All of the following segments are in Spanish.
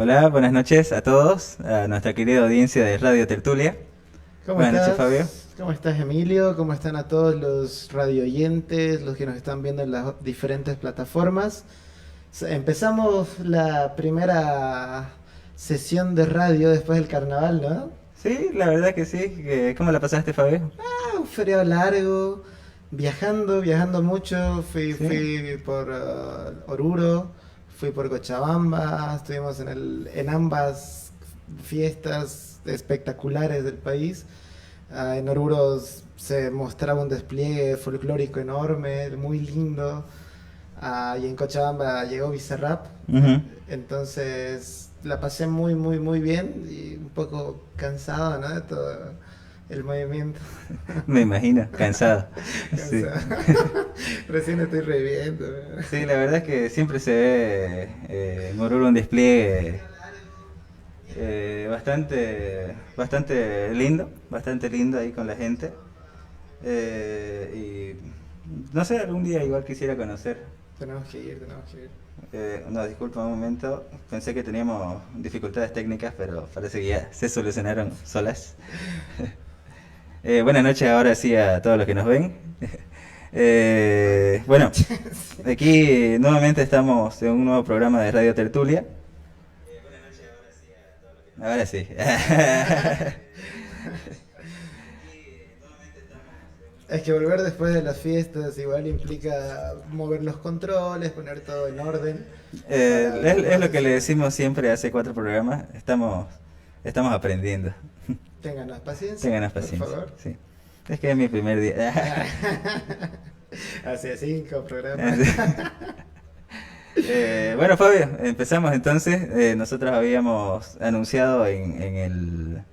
Hola, buenas noches a todos, a nuestra querida audiencia de Radio Tertulia. ¿Cómo Buenas noches, estás? Fabio. ¿Cómo estás, Emilio? ¿Cómo están a todos los radio oyentes, los que nos están viendo en las diferentes plataformas? Empezamos la primera sesión de radio después del carnaval, ¿no? Sí, la verdad que sí. ¿Cómo la pasaste, Fabio? Un feriado largo, viajando mucho. Fui, Sí. fui por Oruro, fui por Cochabamba, estuvimos en ambas fiestas espectaculares del país. En Oruro se mostraba un despliegue folclórico enorme, muy lindo. Y en Cochabamba llegó Bizarrap. Ujú. Entonces la pasé muy bien y un poco cansado, ¿no? De todo el movimiento. Me imagino, cansado. Sí. Cansado. Recién estoy reviviendo. Sí, la verdad es que siempre se ve en Oruro un despliegue bastante lindo ahí con la gente. Y no sé, algún día igual quisiera conocer. Tenemos que ir. No, disculpa un momento. Pensé que teníamos dificultades técnicas, pero parece que ya se solucionaron solas. Buenas noches ahora sí a todos los que nos ven. Bueno, aquí nuevamente estamos en un nuevo programa de Radio Tertulia. Ahora sí. Es que volver después de las fiestas igual implica mover los controles, poner todo en orden. Es lo que le decimos siempre hace 4 programas. Estamos aprendiendo. Ténganos paciencia. Ténganos paciencia. Por favor. Sí. Es que es mi primer día. Hace 5 programas. Bueno, Fabio, empezamos entonces. Nosotros habíamos anunciado en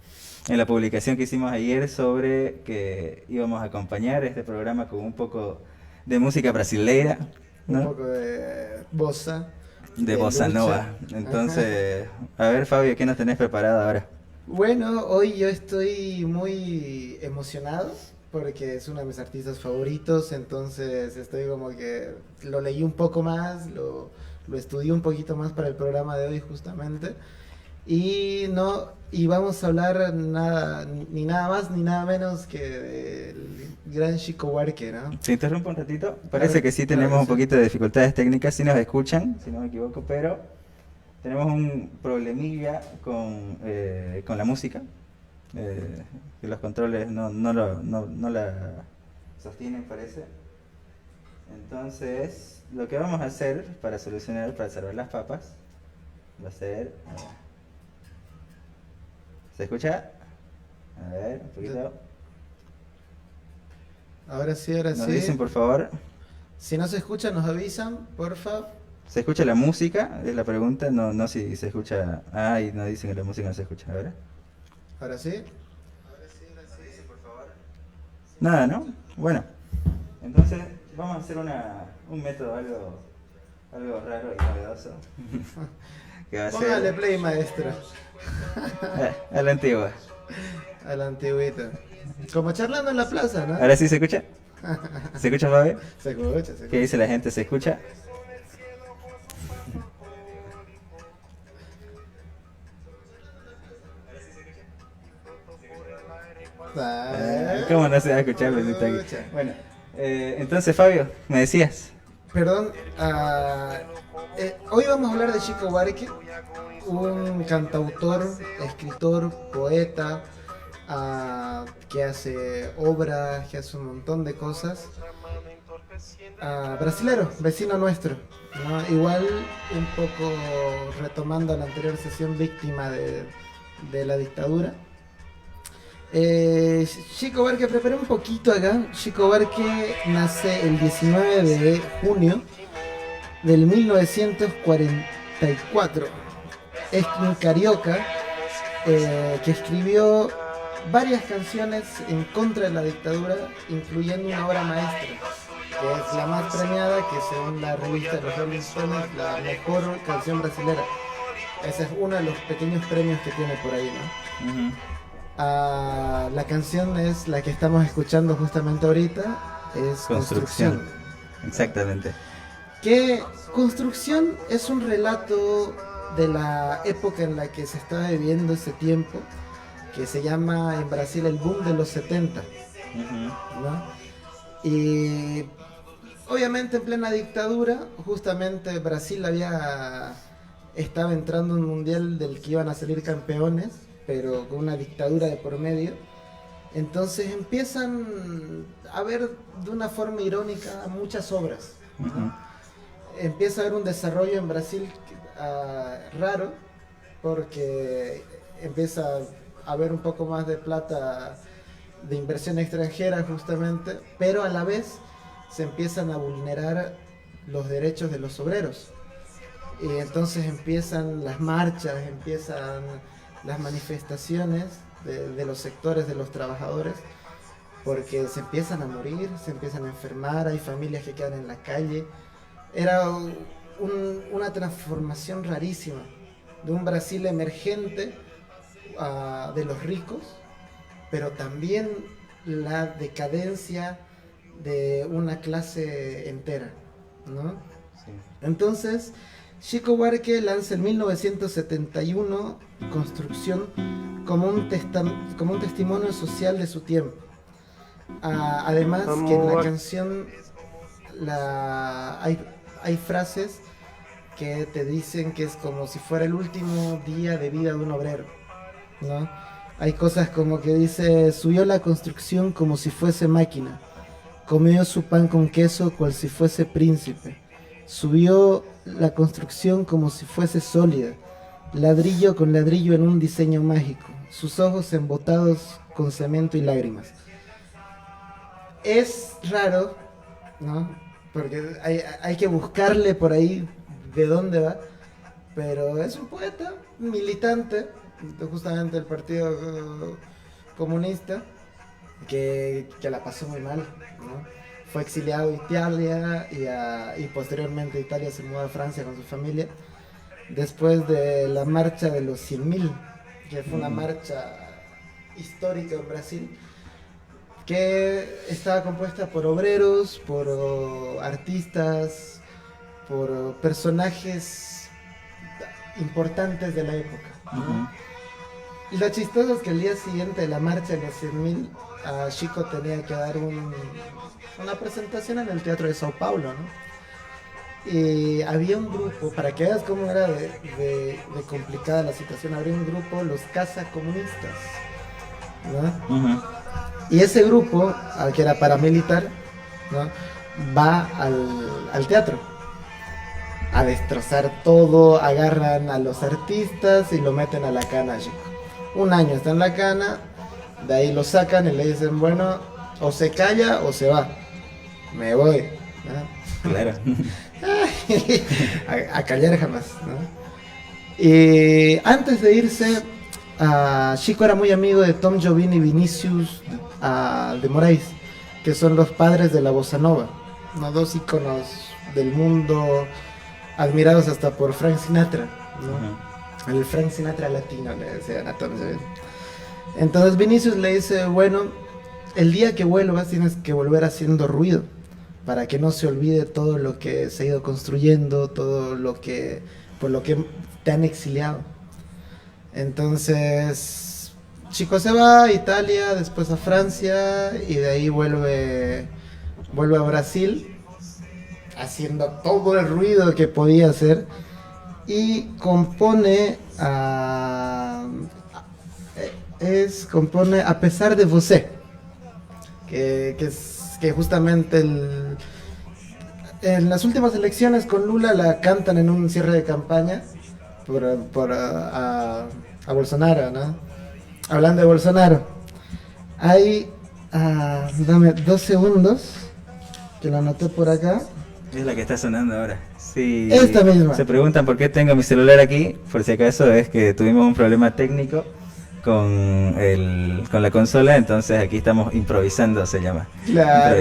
la publicación que hicimos ayer sobre que íbamos a acompañar este programa con un poco de música brasileira, Un ¿no? poco de bossa. De bossa lucha. nova. Entonces, a ver, Fabio, ¿qué nos tenés preparado ahora? Bueno, hoy yo estoy muy emocionado porque es uno de mis artistas favoritos, entonces estoy como que lo leí un poco más, lo estudié un poquito más para el programa de hoy justamente. Y vamos a hablar ni nada más ni nada menos que del gran Chico Buarque, ¿no? ¿Te interrumpo un ratito? Parece Claro, que sí claro tenemos que un sí. poquito de dificultades técnicas, si nos escuchan, si no me equivoco, pero tenemos un problemilla con la música, que los controles no la sostienen, parece. Entonces, lo que vamos a hacer para salvar las papas, va a ser... ¿Se escucha? A ver, un poquito. Ahora sí, Nos dicen, por favor. Si no se escucha, nos avisan, porfa. ¿Se escucha la música? Es la pregunta, no si se escucha... Ay, no dicen que la música no se escucha, a ver. Ahora sí. Nada, ¿no? Bueno, entonces vamos a hacer un método algo raro y novedoso. Que va a Póngale ser play, maestro. a la antigua. A la antigüita. Como charlando en la plaza, ¿no? ¿Ahora sí se escucha? ¿Se escucha, Fabi? Se escucha, se ¿Qué escucha. dice la gente? ¿Se escucha? ¿Cómo no se va a escuchar? Pues, está aquí. Escucha. Bueno, entonces, Fabio, me decías. Perdón, hoy vamos a hablar de Chico Buarque, un cantautor, escritor, poeta, que hace obras, que hace un montón de cosas. Brasilero, vecino nuestro, ¿no? Igual un poco retomando la anterior sesión, víctima de la dictadura. Chico Buarque, preparé un poquito acá. Chico Buarque nace el 19 de junio del 1944. Es un carioca que escribió varias canciones en contra de la dictadura, incluyendo una obra maestra, que es la más premiada, que según la revista de los Rolling Stones, la mejor canción brasilera. Ese es uno de los pequeños premios que tiene por ahí, ¿no? Ujú. La canción es la que estamos escuchando justamente ahorita, es Construcción. Exactamente. Que Construcción es un relato de la época en la que se estaba viviendo ese tiempo, que se llama en Brasil el boom de los 70, ¿no? Y obviamente en plena dictadura, justamente Brasil estaba entrando en un mundial del que iban a salir campeones, pero con una dictadura de por medio. Entonces empiezan a ver de una forma irónica muchas obras, ¿no? Empieza a haber un desarrollo en Brasil raro, porque empieza a haber un poco más de plata de inversión extranjera justamente, pero a la vez se empiezan a vulnerar los derechos de los obreros. Y entonces empiezan las marchas, empiezan las manifestaciones de los sectores de los trabajadores, porque se empiezan a morir, se empiezan a enfermar, hay familias que quedan en la calle. Era una transformación rarísima de un Brasil emergente, de los ricos, pero también la decadencia de una clase entera, ¿no? Sí. Entonces, Chico Buarque lanza en 1971 Construcción como un testimonio social de su tiempo. Además, que en la canción hay frases que te dicen que es como si fuera el último día de vida de un obrero, ¿no? Hay cosas como que dice: subió la construcción como si fuese máquina, comió su pan con queso cual si fuese príncipe, subió la construcción como si fuese sólida, ladrillo con ladrillo en un diseño mágico, sus ojos embotados con cemento y lágrimas. Es raro, ¿no? Porque hay que buscarle por ahí de dónde va, pero es un poeta militante justamente del Partido Comunista que la pasó muy mal, ¿no? Fue exiliado a Italia y posteriormente Italia se mudó a Francia con su familia después de la marcha de los 100.000, que fue una marcha histórica en Brasil, que estaba compuesta por obreros, por artistas, por personajes importantes de la época, ¿no? Y lo chistoso es que el día siguiente de la marcha de los 100.000, Chico tenía que dar una presentación en el Teatro de Sao Paulo, ¿no? Y había un grupo, para que veas cómo era de complicada la situación, había un grupo, los cazacomunistas, ¿no? Y ese grupo, que era paramilitar, ¿no?, va al teatro a destrozar todo, agarran a los artistas y lo meten a la cana a Chico. Un año está en la cana, de ahí lo sacan y le dicen: bueno, o se calla o se va. Me voy, ¿no? Claro. a callar jamás, ¿no? Y antes de irse, Chico era muy amigo de Tom Jobim y Vinicius de Moraes, que son los padres de la bossa nova, ¿no? Dos íconos del mundo admirados hasta por Frank Sinatra, ¿no? El Frank Sinatra latino, le decían a Tom Jobim. Entonces Vinicius le dice: bueno, el día que vuelvas tienes que volver haciendo ruido, para que no se olvide todo lo que se ha ido construyendo, todo lo que por lo que te han exiliado. Entonces Chico se va a Italia, después a Francia, y de ahí vuelve a Brasil, haciendo todo el ruido que podía hacer, y compone A pesar de você, que justamente en las últimas elecciones con Lula la cantan en un cierre de campaña a Bolsonaro, ¿no? Hablando de Bolsonaro, hay, dame 2 segundos, que lo anoté por acá. Es la que está sonando ahora. Sí. Esta misma. Se preguntan por qué tengo mi celular aquí. Por si acaso es que tuvimos un problema técnico con la consola, entonces aquí estamos improvisando, se llama. Claro,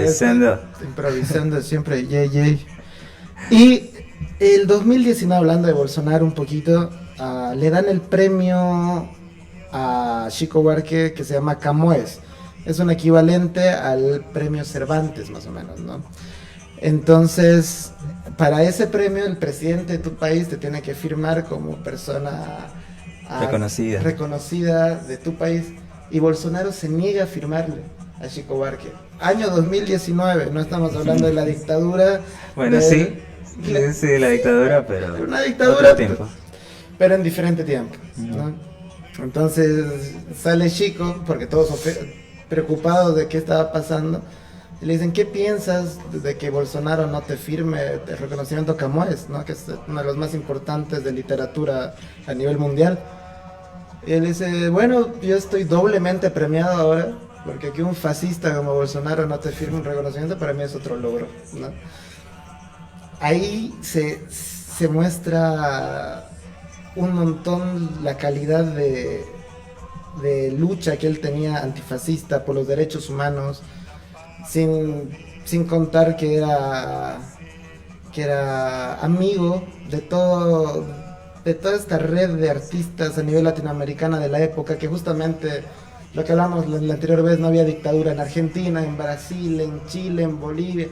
improvisando siempre, yay. Y el 2019, hablando de Bolsonaro un poquito, le dan el premio a Chico Buarque que se llama Camões. Es un equivalente al premio Cervantes, más o menos, ¿no? Entonces, para ese premio, el presidente de tu país te tiene que firmar como persona reconocida de tu país. Y Bolsonaro se niega a firmarle a Chico Buarque. Año 2019, no estamos hablando de la dictadura. Bueno, sí, la dictadura, pero una dictadura, tiempo. Pero en diferente tiempo, ¿no? Entonces sale Chico, porque todos preocupados de qué estaba pasando, y le dicen, ¿qué piensas de que Bolsonaro no te firme el reconocimiento Camões, ¿no? Que es uno de los más importantes de literatura a nivel mundial? Y él dice, bueno, yo estoy doblemente premiado ahora, porque que un fascista como Bolsonaro no te firme un reconocimiento, para mí es otro logro, ¿no? Ahí se muestra un montón la calidad de lucha que él tenía antifascista por los derechos humanos, sin contar que era amigo de toda esta red de artistas a nivel latinoamericana de la época, que justamente lo que hablamos la anterior vez, no había dictadura en Argentina, en Brasil, en Chile, en Bolivia,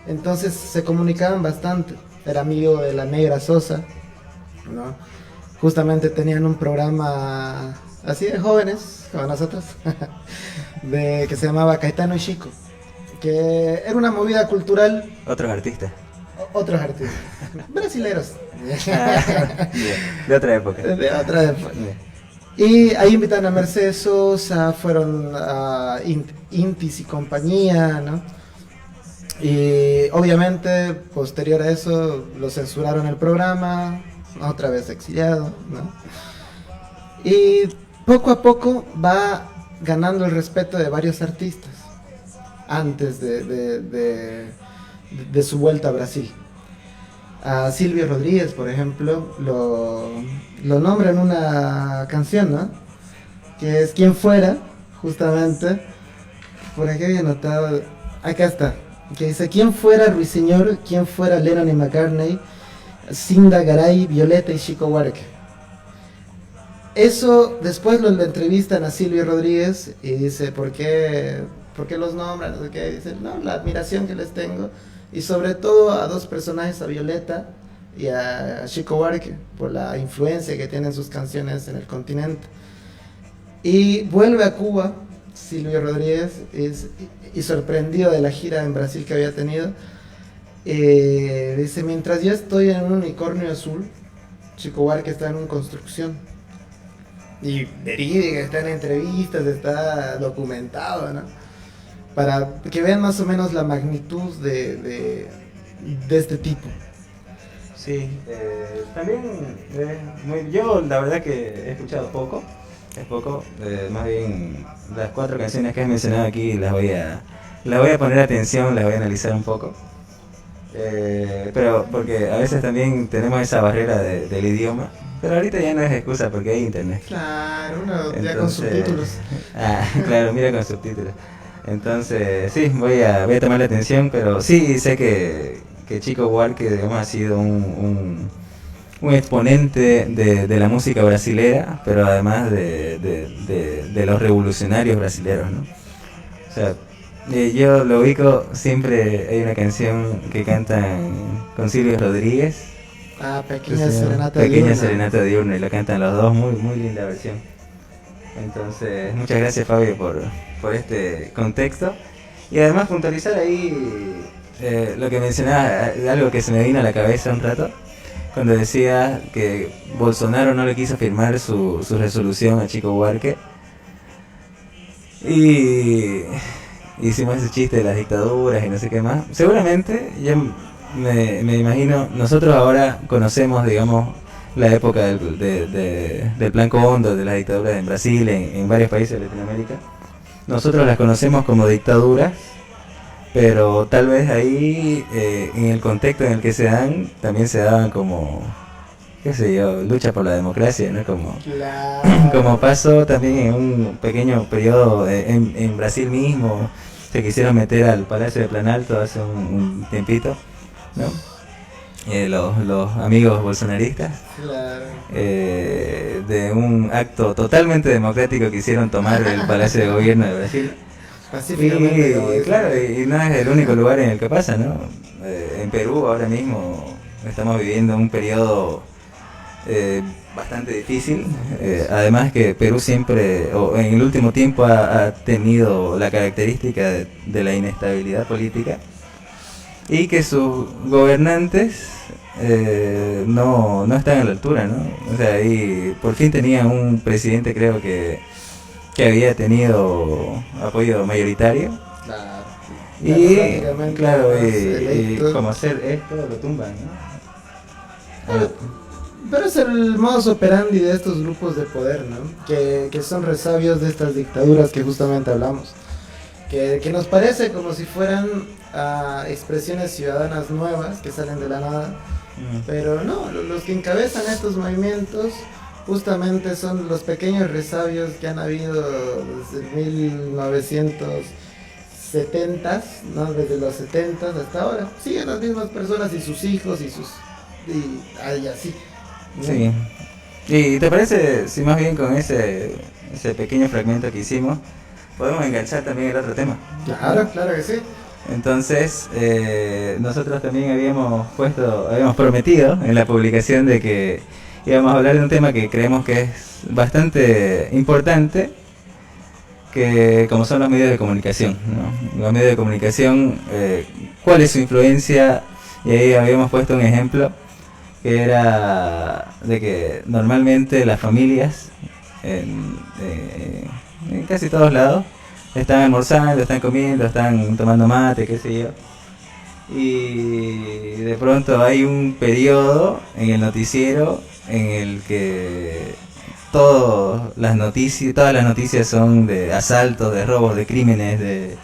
entonces se comunicaban bastante. Era amigo de la Negra Sosa, ¿no? Justamente tenían un programa así de jóvenes, como nosotros, que se llamaba Caetano y Chico, que era una movida cultural. Otros artistas. Otros artistas. Brasileros. De otra época. De otra época. Y ahí invitaron a Mercedes Sosa, fueron a Intis y compañía, ¿no? Y obviamente, posterior a eso, lo censuraron el programa, otra vez exiliado, ¿no? Y poco a poco va ganando el respeto de varios artistas antes de su vuelta a Brasil. A Silvio Rodríguez, por ejemplo, lo nombra en una canción, ¿no? Que es Quien Fuera, justamente. Por aquí había anotado, acá está, que dice: ¿Quién fuera Ruiseñor? ¿Quién fuera Lennon y McCartney? Cinda Garay, Violeta y Chico Buarque. Eso después lo entrevistan a Silvio Rodríguez y dice, ¿por qué los nombran? No sé qué. Dice, no, la admiración que les tengo, y sobre todo a dos personajes, a Violeta y a Chico Buarque, por la influencia que tienen sus canciones en el continente. Y vuelve a Cuba Silvio Rodríguez y sorprendido de la gira en Brasil que había tenido, dice, mientras yo estoy en un unicornio azul, Chico Buarque está en una construcción. Y verídica, está en entrevistas, está documentado, ¿no? Para que vean más o menos la magnitud de este tipo. Sí, también yo la verdad que he escuchado poco, más bien las 4 canciones que has mencionado aquí las voy a poner atención, las voy a analizar un poco. Pero porque a veces también tenemos esa barrera del idioma, pero ahorita ya no es excusa porque hay internet. Claro, ya con subtítulos. Claro, mira con subtítulos. Entonces, sí, voy a tomar la atención, pero sí sé que Chico Buarque, digamos, ha sido un exponente de la música brasilera, pero además de los revolucionarios brasileros, ¿no? O sea, yo lo ubico, siempre hay una canción que cantan con Silvio Rodríguez. Pequeña Serenata Diurna, y la cantan los dos, muy, muy linda versión. Entonces, muchas gracias, Fabio, por este contexto. Y además puntualizar ahí lo que mencionaba, algo que se me vino a la cabeza un rato, cuando decía que Bolsonaro no le quiso firmar su resolución a Chico Buarque. Y hicimos ese chiste de las dictaduras y no sé qué más. Seguramente, ya me imagino, nosotros ahora conocemos, digamos, la época del Plan Cóndor, de las dictaduras en Brasil, en varios países de Latinoamérica. Nosotros las conocemos como dictaduras, pero tal vez ahí, en el contexto en el que se dan, también se daban como, qué sé yo, lucha por la democracia, ¿no? Como pasó también en un pequeño periodo en Brasil mismo, se quisieron meter al Palacio de Planalto hace un tiempito, ¿no? Los amigos bolsonaristas, de un acto totalmente democrático, quisieron tomar el Palacio de Gobierno de Brasil. pacíficamente. Como Y dicen. claro, y no es el único lugar en el que pasa, ¿no? En Perú ahora mismo estamos viviendo un periodo bastante difícil. Además que Perú siempre, o en el último tiempo, ha tenido la característica de la inestabilidad política y que sus gobernantes no están a la altura, ¿no? O sea, y por fin tenían un presidente, creo que había tenido apoyo mayoritario. Claro. Y Democráticamente, claro, además, y electo. como hacer esto lo tumban, ¿no? Pero es el modus operandi de estos grupos de poder, ¿no? Que son resabios de estas dictaduras que justamente hablamos. Que nos parece como si fueran expresiones ciudadanas nuevas que salen de la nada. Pero no, los que encabezan estos movimientos justamente son los pequeños resabios que han habido desde 1970, ¿no? Desde los 70 hasta ahora. Siguen las mismas personas y sus hijos y así. ¿No? Sí. ¿Y te parece, si más bien con ese pequeño fragmento que hicimos, podemos enganchar también el otro tema? Claro, claro que sí. Entonces, nosotros también habíamos prometido en la publicación de que íbamos a hablar de un tema que creemos que es bastante importante, que como son los medios de comunicación, ¿no? Los medios de comunicación, ¿cuál es su influencia? Y ahí habíamos puesto un ejemplo que era de que normalmente las familias en casi todos lados están almorzando, están comiendo, están tomando mate, qué sé yo. Y de pronto hay un periodo en el noticiero en el que todas las noticias son de asaltos, de robos, de crímenes, de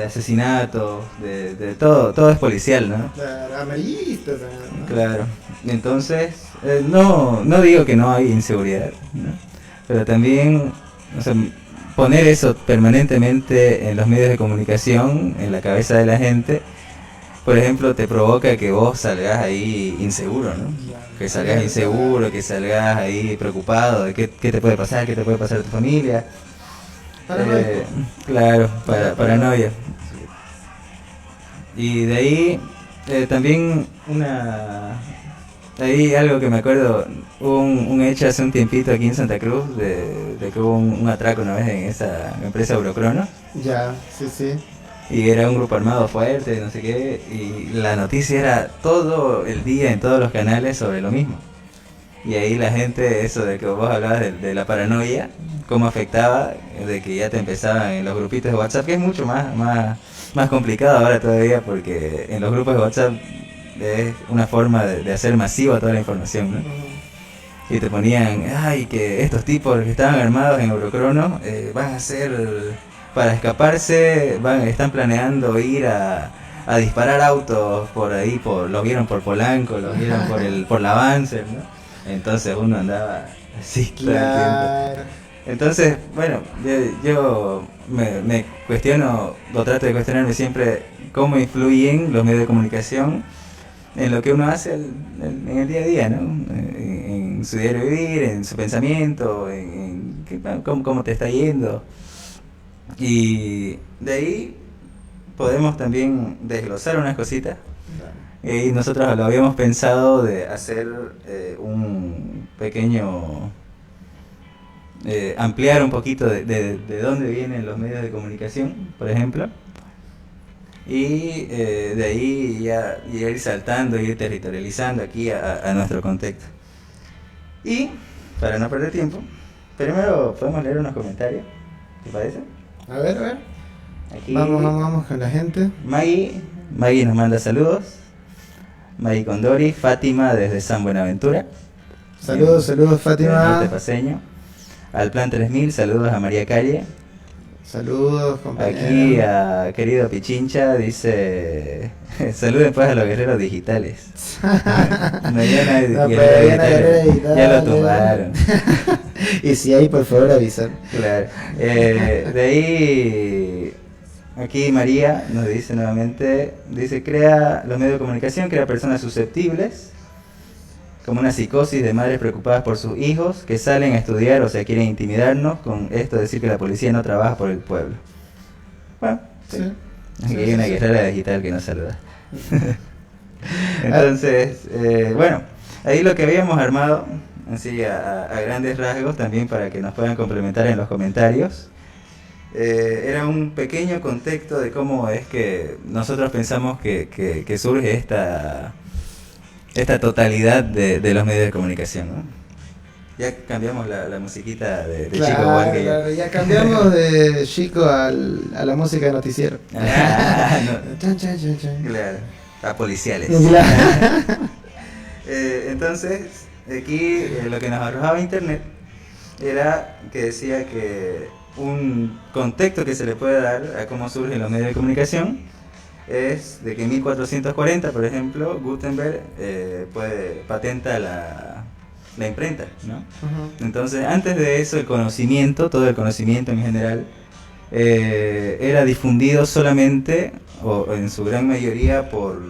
asesinatos, de todo es policial, ¿no? Claro, amarillistas, ¿no? Claro. Entonces, no digo que no hay inseguridad, ¿no? Pero también, o sea, poner eso permanentemente en los medios de comunicación, en la cabeza de la gente, por ejemplo, te provoca que vos salgas ahí inseguro, ¿no? Que salgas inseguro, que salgas ahí preocupado de qué te puede pasar, qué te puede pasar a tu familia. Claro, paranoia. Y de ahí también ahí algo que me acuerdo, hubo un hecho hace un tiempito aquí en Santa Cruz de que hubo un atraco una vez en esa empresa Eurocrono. Ya, sí. Y era un grupo armado fuerte, no sé qué, y la noticia era todo el día en todos los canales sobre lo mismo. Y ahí la gente, eso de que vos hablabas de la paranoia, cómo afectaba, de que ya te empezaban en los grupitos de WhatsApp, que es mucho más complicado ahora todavía, porque en los grupos de WhatsApp es una forma de hacer masiva toda la información, ¿no? Y te ponían, ay, que estos tipos que estaban armados en Eurocrono van a hacer, para escaparse, están planeando ir a disparar autos por ahí, los vieron por Polanco, los vieron por la Avance, ¿no? Entonces uno andaba así todo el tiempo. Entonces, bueno, yo me cuestiono, o trato de cuestionarme siempre cómo influyen los medios de comunicación en lo que uno hace en el día a día, ¿no? En su diario vivir, en su pensamiento, cómo te está yendo. Y de ahí podemos también desglosar unas cositas. Y nosotros lo habíamos pensado de hacer un pequeño... ampliar un poquito de dónde vienen los medios de comunicación, por ejemplo. Y de ahí ya ir saltando, ir territorializando aquí a nuestro contexto. Y, para no perder tiempo, primero podemos leer unos comentarios, ¿te parece? A ver. Aquí, Vamos con la gente. Maggie nos manda saludos. Maggie Condori, Fátima desde San Buenaventura. Saludos, del Fátima. norte paseño. Al Plan 3000, saludos a María Calle. Saludos, compañero. Aquí a querido Pichincha dice, saluden pues a los guerreros digitales. No, ya lo tumbaron. Y si hay, por favor, avisar. Claro. De ahí, aquí María nos dice nuevamente, dice, los medios de comunicación crea personas susceptibles, como una psicosis de madres preocupadas por sus hijos que salen a estudiar, o sea, quieren intimidarnos con esto de decir que la policía no trabaja por el pueblo. Bueno, sí. Sí. Aquí Sí, hay una sí, sí. guerrera digital que nos saluda. Entonces, bueno, ahí lo que habíamos armado, así a grandes rasgos, también para que nos puedan complementar en los comentarios, era un pequeño contexto de cómo es que nosotros pensamos que surge esta totalidad de los medios de comunicación, ¿no? Ya cambiamos la musiquita de Chico igual Claro, que yo. claro, ya cambiamos de Chico a la música de noticiero. Ah, no, Chan, chan, chan, chan. claro, a policiales. Claro. Entonces, aquí lo que nos arrojaba internet era que decía que un contexto que se le puede dar a cómo surgen los medios de comunicación es de que en 1440, por ejemplo, Gutenberg patenta la imprenta, ¿no? Ujú. Entonces, antes de eso, el conocimiento, todo el conocimiento en general, era difundido solamente, o en su gran mayoría, por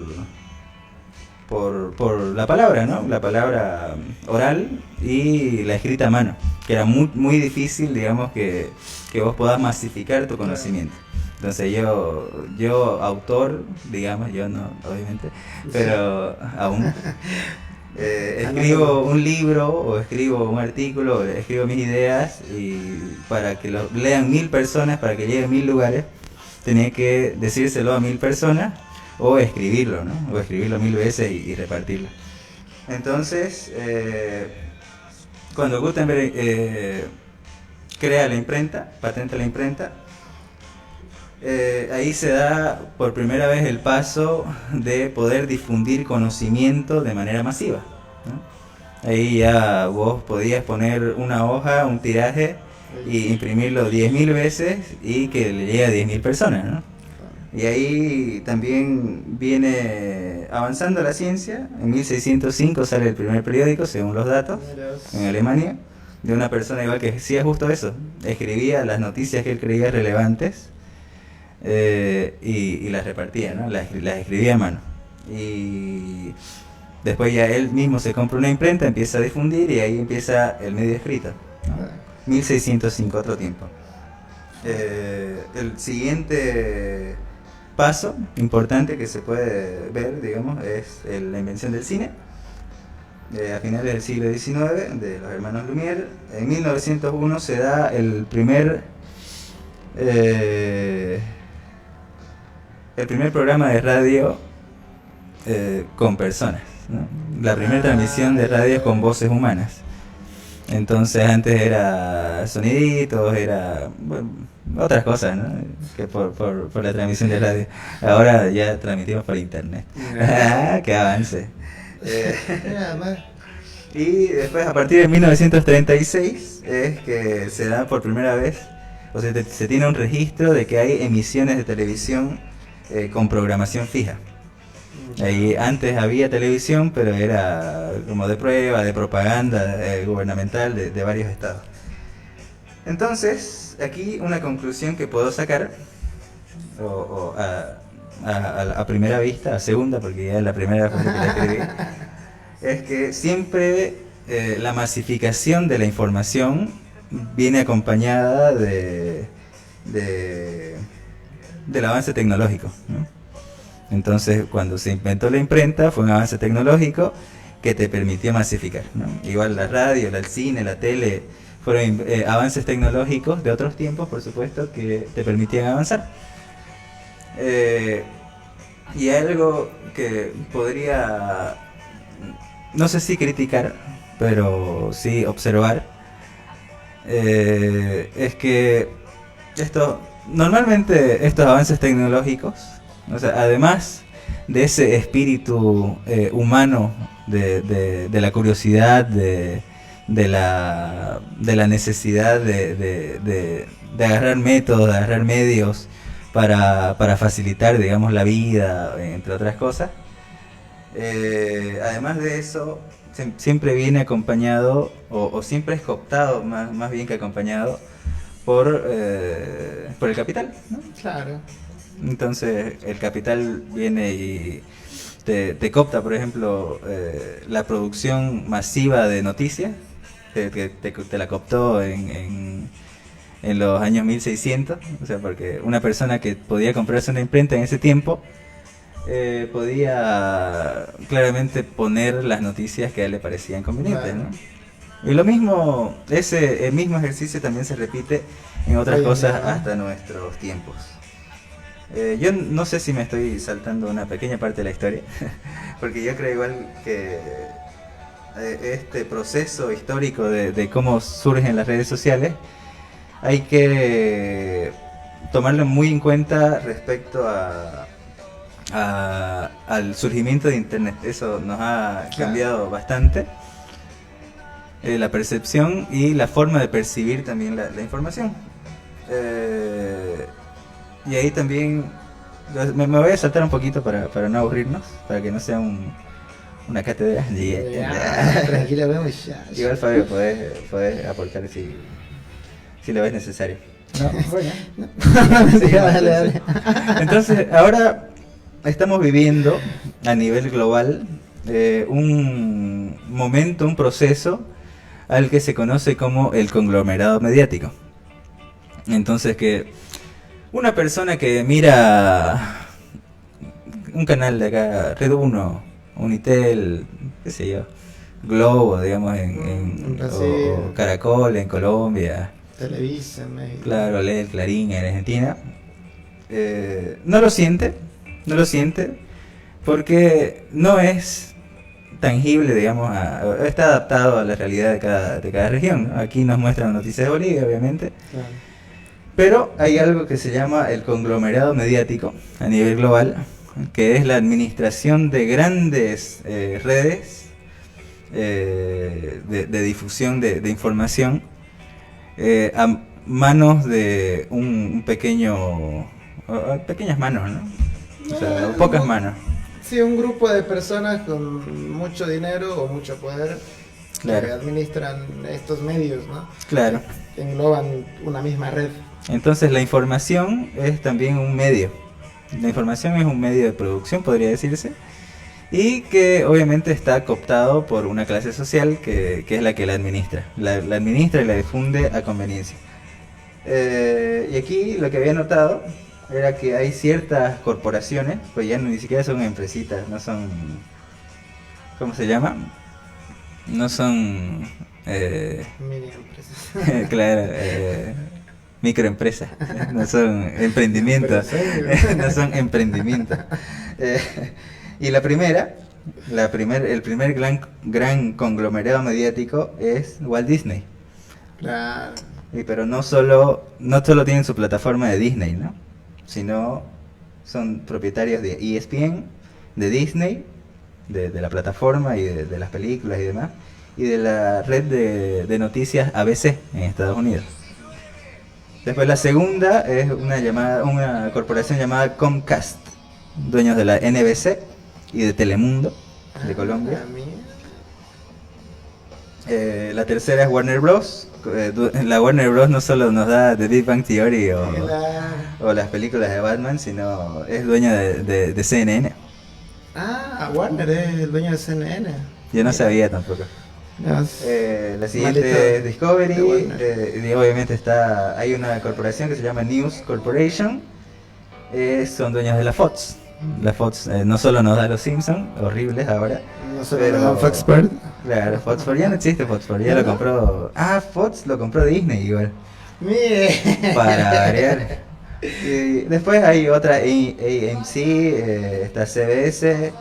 la palabra, ¿no? La palabra oral y la escrita a mano, que era muy, muy difícil, digamos, que vos puedas masificar tu conocimiento. Entonces yo autor, digamos, yo no, obviamente, pero aún escribo un libro o escribo un artículo, o escribo mis ideas y para que lo lean 1000 personas, para que llegue a 1000 lugares, tenía que decírselo a 1000 personas o escribirlo, ¿no? O escribirlo 1000 veces y repartirlo. Entonces, cuando Gutenberg crea la imprenta, patenta la imprenta, ahí se da por primera vez el paso de poder difundir conocimiento de manera masiva, ¿no? Ahí ya vos podías poner una hoja, un tiraje y imprimirlo 10.000 veces y que le llegue a 10.000 personas, ¿no? Y ahí también viene avanzando la ciencia. En 1605 sale el primer periódico, según los datos, en Alemania, de una persona igual que hacía justo eso, escribía las noticias que él creía relevantes y las repartía, ¿no? Las escribía a mano. Y después ya él mismo se compra una imprenta, empieza a difundir y ahí empieza el medio escrito, ¿no? 1605, otro tiempo. El siguiente paso importante que se puede ver, digamos, es la invención del cine. A finales del siglo XIX, de los hermanos Lumière. En 1901 se da el primer programa de radio con personas, ¿no? La primera transmisión de radio con voces humanas. Entonces antes era soniditos, era bueno, otras cosas, ¿no? Que por la transmisión de radio. Ahora ya transmitimos por internet. ¡Qué avance! Nada más. Y después, a partir de 1936, es que se da por primera vez, o sea, se tiene un registro de que hay emisiones de televisión con programación fija. Ahí antes había televisión, pero era como de prueba, de propaganda gubernamental de varios estados. Entonces, aquí una conclusión que puedo sacar, a primera vista, a segunda, porque ya la primera fue la que la escribí, es que siempre la masificación de la información viene acompañada del avance tecnológico, ¿no? Entonces, cuando se inventó la imprenta, fue un avance tecnológico que te permitió masificar, ¿no? Igual la radio, el cine, la tele, fueron avances tecnológicos de otros tiempos, por supuesto, que te permitían avanzar. Y algo que podría, no sé si criticar, pero sí observar, es que normalmente estos avances tecnológicos, o sea, además de ese espíritu humano de la curiosidad, de la necesidad de agarrar métodos, de agarrar medios para facilitar, digamos, la vida, entre otras cosas, además de eso, siempre viene acompañado, o siempre es cooptado, más bien que acompañado, por el capital, ¿no? Claro. Entonces el capital viene y te coopta, por ejemplo, la producción masiva de noticias, te la cooptó en en los años 1600, o sea, porque una persona que podía comprarse una imprenta en ese tiempo podía claramente poner las noticias que a él le parecían convenientes, ¿no? Y lo mismo, el mismo ejercicio también se repite en otras cosas hasta nuestros tiempos. Yo no sé si me estoy saltando una pequeña parte de la historia, porque yo creo igual que este proceso histórico de cómo surgen las redes sociales hay que tomarlo muy en cuenta respecto al surgimiento de Internet. Eso nos ha cambiado bastante la percepción y la forma de percibir también la información. Y ahí también me voy a saltar un poquito para no aburrirnos, para que no sea una cátedra. Tranquila, vemos ya. Igual, Fabio, podés aportar si lo ves necesario. No, bueno. Sí, dale. Entonces, ahora estamos viviendo a nivel global un momento, un proceso al que se conoce como el conglomerado mediático. Entonces, que una persona que mira un canal de acá, Red 1, Unitel, qué sé yo, Globo, digamos, o Caracol en Colombia, Televisa en México, claro, LED, Clarín en Argentina, no lo siente porque no es tangible, digamos, está adaptado a la realidad de cada región. Aquí nos muestran noticias de Bolivia, obviamente. claro. Pero hay algo que se llama el conglomerado mediático a nivel global, que es la administración de grandes redes de difusión de información a manos de un pequeñas manos, ¿no? O sea, pocas manos. Sí, un grupo de personas con mucho dinero o mucho poder, claro, que administran estos medios, ¿no? Claro. Que engloban una misma red. Entonces la información es también un medio. La información es un medio de producción, podría decirse, y que obviamente está cooptado por una clase social que es la que la administra. La administra y la difunde a conveniencia. Y aquí lo que había notado era que hay ciertas corporaciones, pues ya ni siquiera son empresitas, no son... ¿Cómo se llama? No son... Mini empresas. claro, microempresas, no son emprendimientos, no son emprendimientos. Y el primer gran conglomerado mediático es Walt Disney. Claro. Pero no solo tienen su plataforma de Disney, ¿no? Sino son propietarios de ESPN, de Disney, de la plataforma y de las películas y demás, y de la red de noticias ABC en Estados Unidos. Después la segunda es una corporación llamada Comcast, dueños de la NBC y de Telemundo, de Colombia. La tercera es Warner Bros. La Warner Bros. No solo nos da The Big Bang Theory o las películas de Batman, sino es dueña de CNN. Ah, Warner es el dueño de CNN. Yo no sabía tampoco. La siguiente es Discovery, y obviamente hay una corporación que se llama News Corporation, son dueños de la Fox. La Fox no solo nos da los Simpsons, horribles ahora, no solo nos da Fox Sports. Claro, Fox Sports ya no existe, Fox Sports ya lo compró. Fox lo compró Disney igual. Para variar. Y después hay otra AMC, está CBS.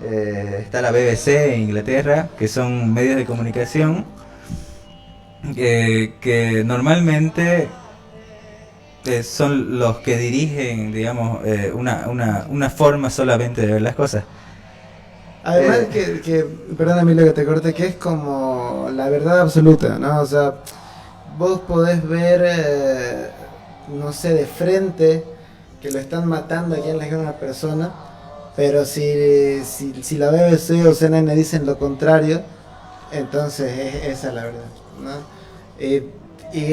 Está la BBC en Inglaterra, que son medios de comunicación que normalmente son los que dirigen, digamos, una forma solamente de ver las cosas. Además perdóname lo que te corte, que es como la verdad absoluta, ¿no? O sea, vos podés ver, no sé, de frente que lo están matando aquí en la guerra a una persona, pero si la BBC o CNN dicen lo contrario, entonces esa es la verdad, ¿no? Y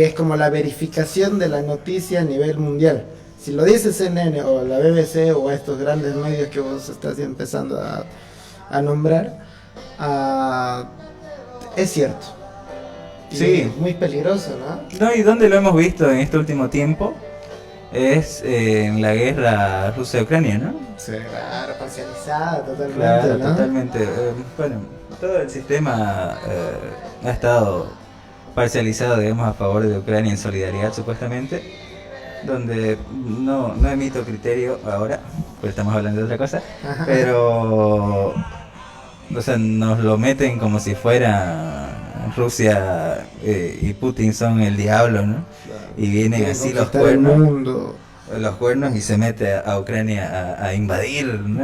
es como la verificación de la noticia a nivel mundial. Si lo dice CNN o la BBC o estos grandes medios que vos estás empezando a nombrar, es cierto. Y Sí. es muy peligroso, ¿no? No, y dónde lo hemos visto en este último tiempo es en la guerra Rusia-Ucrania, ¿no? Sí, claro, parcializada totalmente, Claro, ¿no? totalmente. Bueno, todo el sistema ha estado parcializado, digamos, a favor de Ucrania en solidaridad, supuestamente, donde no emito criterio ahora, pues estamos hablando de otra cosa, pero, o sea, nos lo meten como si fuera Rusia y Putin son el diablo, ¿no? Y vienen Quieren así los conquistar el cuernos. mundo. Los cuernos y se mete a Ucrania a invadir, ¿no?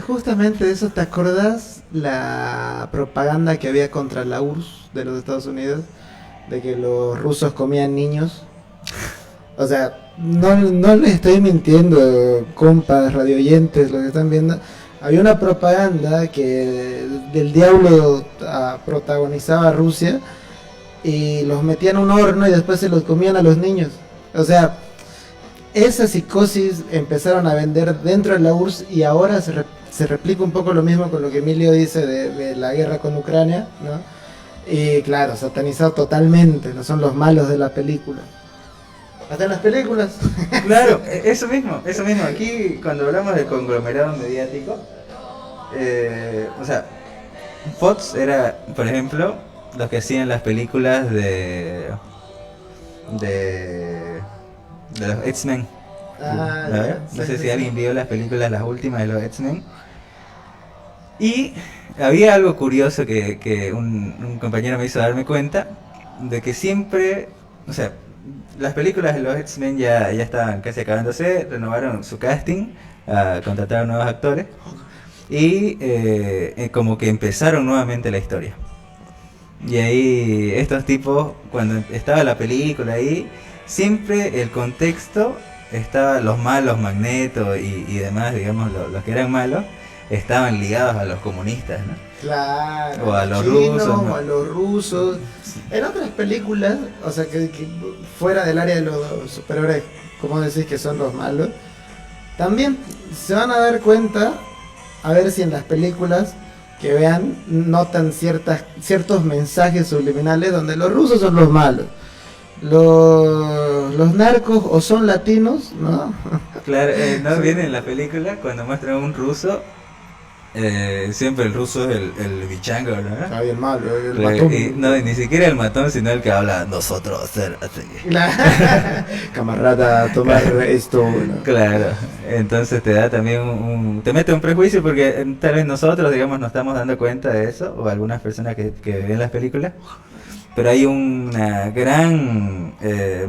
Justamente de eso, ¿te acordás la propaganda que había contra la URSS de los Estados Unidos? De que los rusos comían niños. O sea, no les estoy mintiendo, compas, radioyentes, los que están viendo. Había una propaganda que del diablo protagonizaba a Rusia y los metían a un horno y después se los comían a los niños. O sea, esa psicosis empezaron a vender dentro de la URSS y ahora se replica un poco lo mismo con lo que Emilio dice de la guerra con Ucrania, ¿no? Y claro, satanizado totalmente, no son los malos de la película. Hasta en las películas. Claro, eso mismo. Aquí cuando hablamos del conglomerado mediático, o sea, Fox era, por ejemplo, los que hacían las películas de los X-Men. Ah, ¿No? ya, No sí, sé sí, si sí. alguien vio las películas, las últimas de los X-Men. Y había algo curioso que un compañero me hizo darme cuenta, de que siempre, o sea, las películas de los X-Men ya estaban casi acabándose, renovaron su casting, contrataron nuevos actores y como que empezaron nuevamente la historia. Y ahí estos tipos, cuando estaba la película ahí, siempre el contexto estaba los malos, Magneto y demás, digamos, los que eran malos, estaban ligados a los comunistas, ¿no? Claro, O a los chinos, rusos, ¿no? o a los rusos. En otras películas, o sea, que fuera del área de los superhéroes, como decís que son los malos, también se van a dar cuenta, a ver si en las películas que vean, notan ciertos mensajes subliminales donde los rusos son los malos. Los narcos o son latinos, ¿no? Claro, no viene en la película cuando muestran a un ruso, siempre el ruso es el bichango, ¿no? Está bien malo, el matón. Y ni siquiera el matón, sino el que habla nosotros ser así. Camarada, tomar esto. ¿No? Claro, entonces te da también te mete un prejuicio porque tal vez nosotros, digamos, no estamos dando cuenta de eso, o algunas personas que ven las películas, pero hay una gran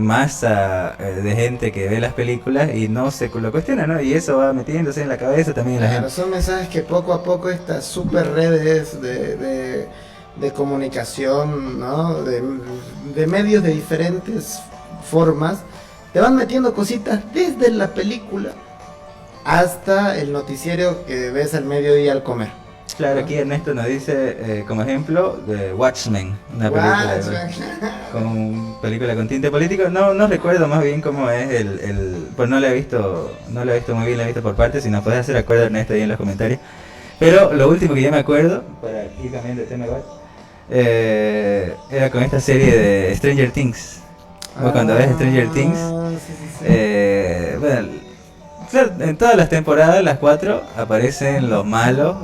masa de gente que ve las películas y no se lo cuestiona, ¿no? Y eso va metiéndose en la cabeza también de la Claro, gente. son mensajes que poco a poco estas super redes de comunicación, ¿no? De medios de diferentes formas, te van metiendo cositas desde la película hasta el noticiero que ves al mediodía al comer. Claro, aquí Ernesto nos dice como ejemplo de Watchmen, una película con tinte político. No recuerdo más bien cómo es pues no la he visto muy bien, la he visto por partes. Si nos podés hacer acuerdo, Ernesto, ahí en los comentarios. Pero lo último que ya me acuerdo, para ir cambiando de tema igual, era con esta serie de Stranger Things. Cuando ves Stranger Things, sí. bueno, claro, en todas las temporadas, las 4, aparecen los malos,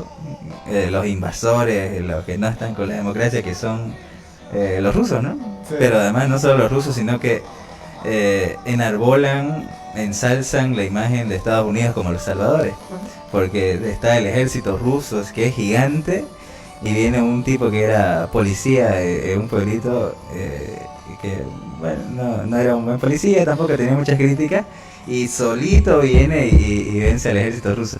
los invasores, los que no están con la democracia, que son los rusos, ¿no? Sí. Pero además no solo los rusos, sino que enarbolan, ensalzan la imagen de Estados Unidos como los salvadores, porque está el ejército ruso, que es gigante, y viene un tipo que era policía en un pueblito, que bueno, no era un buen policía, tampoco tenía muchas críticas, y solito viene y vence al ejército ruso.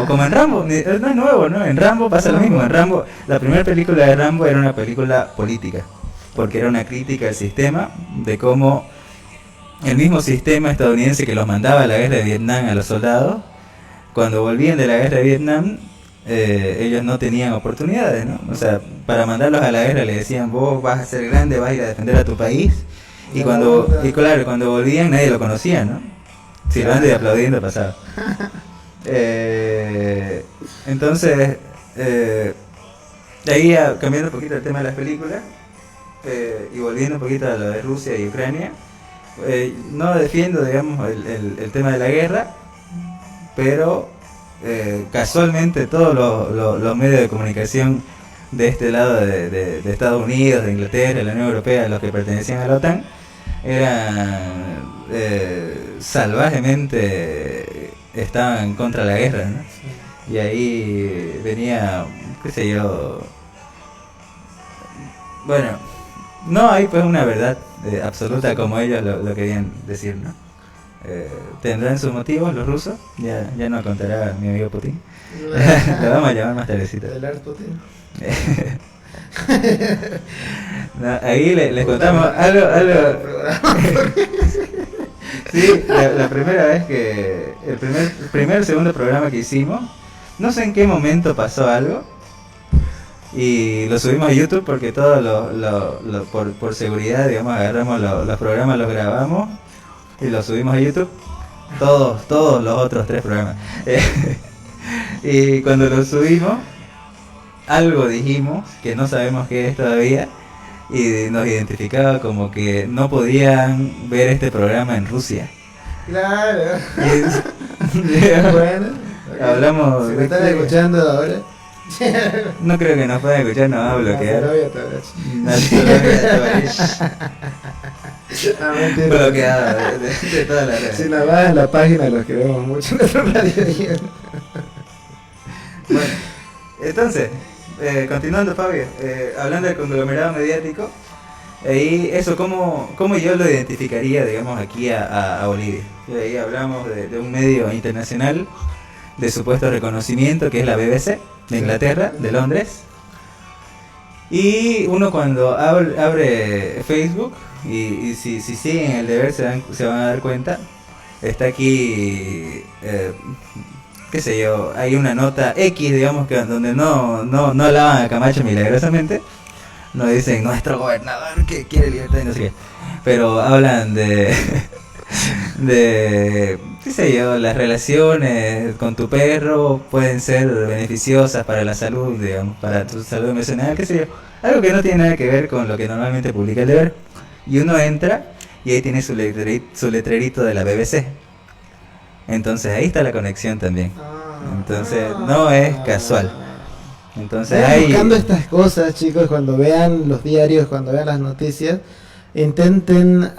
Como en Rambo, no es nuevo, ¿no? En Rambo pasa lo mismo. En Rambo, la primera película de Rambo era una película política, porque era una crítica al sistema, de cómo el mismo sistema estadounidense que los mandaba a la guerra de Vietnam a los soldados, cuando volvían de la guerra de Vietnam, ellos no tenían oportunidades, ¿no? O sea, para mandarlos a la guerra le decían, vos vas a ser grande, vas a ir a defender a tu país. Y cuando volvían nadie lo conocía, ¿no? Silbando y aplaudiendo pasaba. Entonces, de ahí cambiando un poquito el tema de las películas, y volviendo un poquito a lo de Rusia y Ucrania, no defiendo, digamos, el tema de la guerra, pero casualmente todos los medios de comunicación de este lado de Estados Unidos, de Inglaterra, de la Unión Europea, los que pertenecían a la OTAN, eran salvajemente estaban contra la guerra, ¿no? Y ahí venía, qué sé yo, bueno, no hay pues una verdad absoluta como ellos lo querían decir, ¿no? Tendrán sus motivos los rusos, ya nos contará mi amigo Putin. Lo vamos a llamar más tardecito. ¿El Art Putin? No, ahí les contamos algo. Sí, la primera vez que el segundo programa que hicimos, no sé en qué momento pasó algo y lo subimos a YouTube porque todo por seguridad, digamos, agarramos los programas, los grabamos y los subimos a YouTube, todos los otros 3 programas. Y cuando los subimos, algo dijimos que no sabemos qué es todavía y nos identificaba como que no podían ver este programa en Rusia. Claro. Bueno, hablamos. Si me están escuchando ahora. No creo que nos puedan escuchar, nos va a bloquear. Bloqueado de toda la red. Si nos vas en la página, los queremos mucho en nuestro radio. Bueno, entonces, continuando, Fabio, hablando del conglomerado mediático, ahí eso, ¿cómo yo lo identificaría, digamos, aquí a Bolivia? Y ahí hablamos de un medio internacional de supuesto reconocimiento, que es la BBC, de Inglaterra, de Londres. Y uno cuando abre Facebook, y si siguen el deber se van a dar cuenta, está aquí... qué sé yo, hay una nota X, digamos, que donde no alaban a Camacho milagrosamente, no dicen nuestro gobernador que quiere libertad y no sé qué, pero hablan de qué sé yo, las relaciones con tu perro pueden ser beneficiosas para la salud, digamos, para tu salud emocional, qué sé yo, algo que no tiene nada que ver con lo que normalmente publica el deber, y uno entra y ahí tiene su letrerito de la BBC. Entonces ahí está la conexión también. Entonces no es casual. Entonces vayan buscando estas cosas, chicos, cuando vean los diarios, cuando vean las noticias, intenten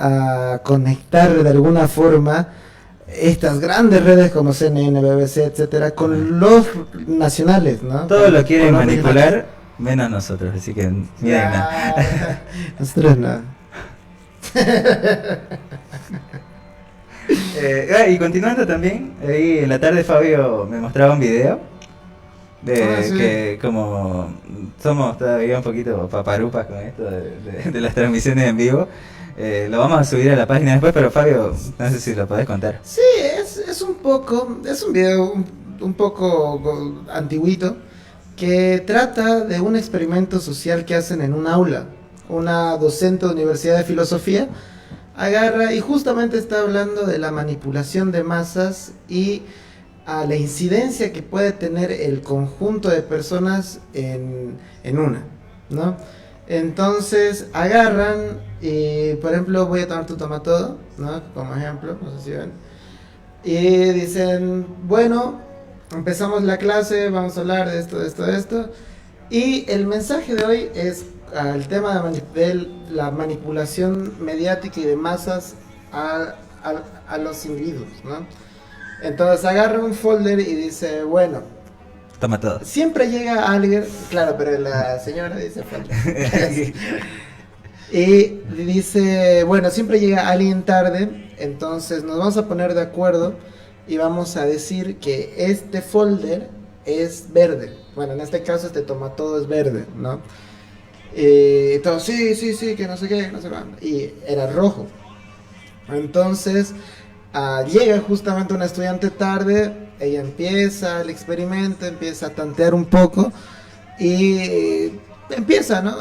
conectar de alguna forma estas grandes redes como CNN, BBC, etcétera, con los nacionales, ¿no? Todos lo quieren manipular, menos nosotros, así que miren. Nosotros no. Y continuando también, ahí en la tarde Fabio me mostraba un video de sí. Que como somos todavía un poquito paparupas con esto de las transmisiones en vivo, lo vamos a subir a la página después, pero Fabio, no sé si lo podés contar. Sí, es un video un poco antiguito que trata de un experimento social que hacen en un aula. Una docente de Universidad de Filosofía agarra y justamente está hablando de la manipulación de masas y a la incidencia que puede tener el conjunto de personas en una, ¿no? Entonces agarran y, por ejemplo, voy a tomar tu toma todo, ¿no? Como ejemplo, no sé si ven. Y dicen, bueno, empezamos la clase, vamos a hablar de esto. Y el mensaje de hoy es al tema de la manipulación mediática y de masas a los individuos, ¿no? Entonces agarra un folder y dice, bueno, toma todo. Siempre llega alguien, claro, pero la señora dice folder. Y dice, bueno, siempre llega alguien tarde, entonces nos vamos a poner de acuerdo y vamos a decir que este folder es verde. Bueno, en este caso este toma todo es verde, ¿no? Entonces, sí, que no sé qué, no sé cuándo. Y era rojo. Entonces, llega justamente una estudiante tarde, ella empieza el experimento, empieza a tantear un poco y empieza, ¿no?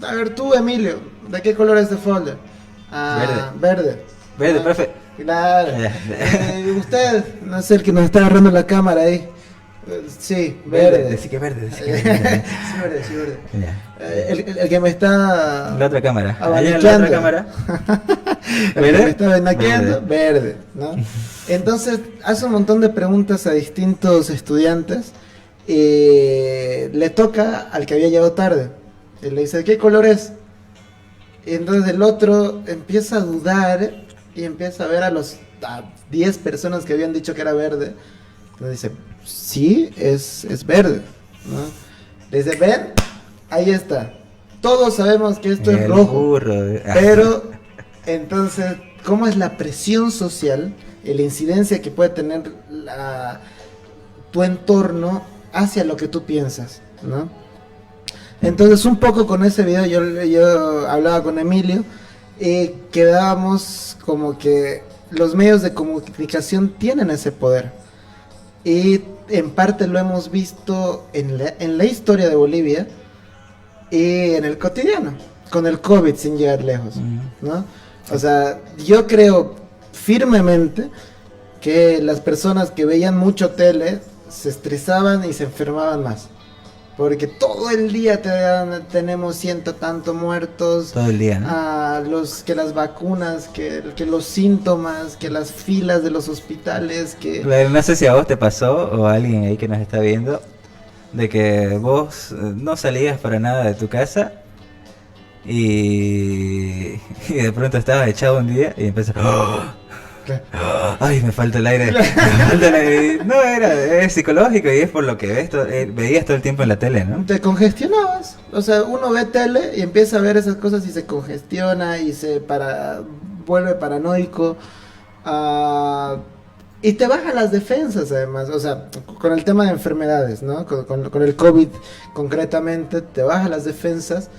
A ver, tú, Emilio, ¿de qué color es este folder? Verde. Verde, profe. Claro. Usted, no sé, el que nos está agarrando la cámara ahí. Sí, verde. Decí que verde, decí que verde. Sí, verde, sí, verde. Ya. El que me está... La otra cámara. Allá en la abaniqueando. otra cámara. El que me está benaqueando, verde, ¿no? Entonces, hace un montón de preguntas a distintos estudiantes. Le toca al que había llegado tarde. Y le dice, ¿qué color es? Y entonces el otro empieza a dudar y empieza a ver a 10 personas que habían dicho que era verde. Entonces dice, sí, es verde, ¿no? Le dice, ven, ahí está. Todos sabemos que esto es rojo. Burro. Pero, entonces, ¿cómo es la presión social y la incidencia que puede tener tu entorno hacia lo que tú piensas, ¿no? Entonces, un poco con ese video yo hablaba con Emilio y quedábamos como que los medios de comunicación tienen ese poder. Y en parte lo hemos visto en la historia de Bolivia y en el cotidiano, con el COVID sin llegar lejos, ¿no? O sea, yo creo firmemente que las personas que veían mucho tele se estresaban y se enfermaban más. Porque todo el día tenemos ciento tanto muertos. Todo el día, ¿no? Que las vacunas, que los síntomas, que las filas de los hospitales, que... No sé si a vos te pasó o a alguien ahí que nos está viendo, de que vos no salías para nada de tu casa y de pronto estabas echado un día y empezás... Ay, me falta el aire. No, es psicológico y es por lo que veías todo el tiempo en la tele, ¿no? Te congestionabas. O sea, uno ve tele y empieza a ver esas cosas y se congestiona y vuelve paranoico. Y te bajan las defensas, además. O sea, con el tema de enfermedades, ¿no? Con el COVID concretamente, te bajan las defensas.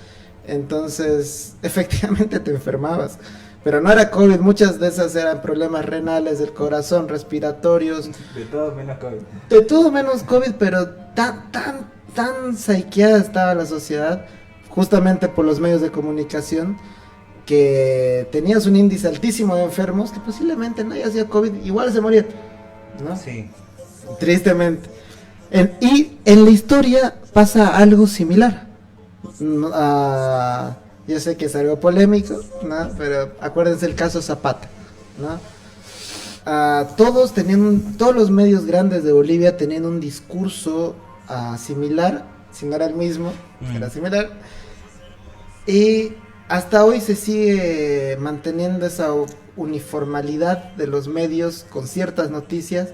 Entonces, efectivamente te enfermabas. Pero no era COVID, muchas de esas eran problemas renales del corazón, respiratorios. De todo menos COVID. De todo menos COVID, pero tan psiquiada estaba la sociedad, justamente por los medios de comunicación, que tenías un índice altísimo de enfermos que posiblemente no haya sido COVID, igual se morían, ¿no? Sí. Tristemente. Y en la historia pasa algo similar. Yo sé que es algo polémico, ¿no? Pero acuérdense el caso Zapata, ¿no? Todos los medios grandes de Bolivia tenían un discurso similar, si no era el mismo, era similar. Y hasta hoy se sigue manteniendo esa uniformidad de los medios con ciertas noticias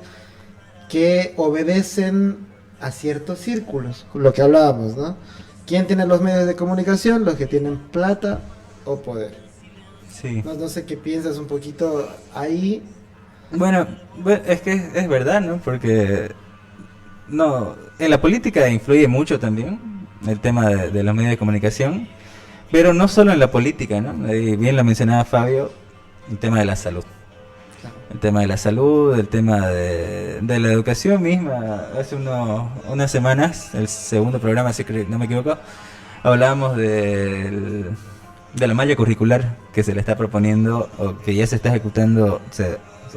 que obedecen a ciertos círculos, lo que hablábamos, ¿no? ¿Quién tiene los medios de comunicación? Los que tienen plata o poder. Sí. No sé qué piensas un poquito ahí. Bueno, es que es verdad, ¿no? Porque en la política influye mucho también el tema de los medios de comunicación, pero no solo en la política, ¿no? Bien lo mencionaba Fabio, el tema de la salud. El tema de la salud, el tema de la educación misma. Hace unas semanas, el segundo programa, si no me equivoco, hablábamos de la malla curricular que se le está proponiendo, o que ya se está ejecutando,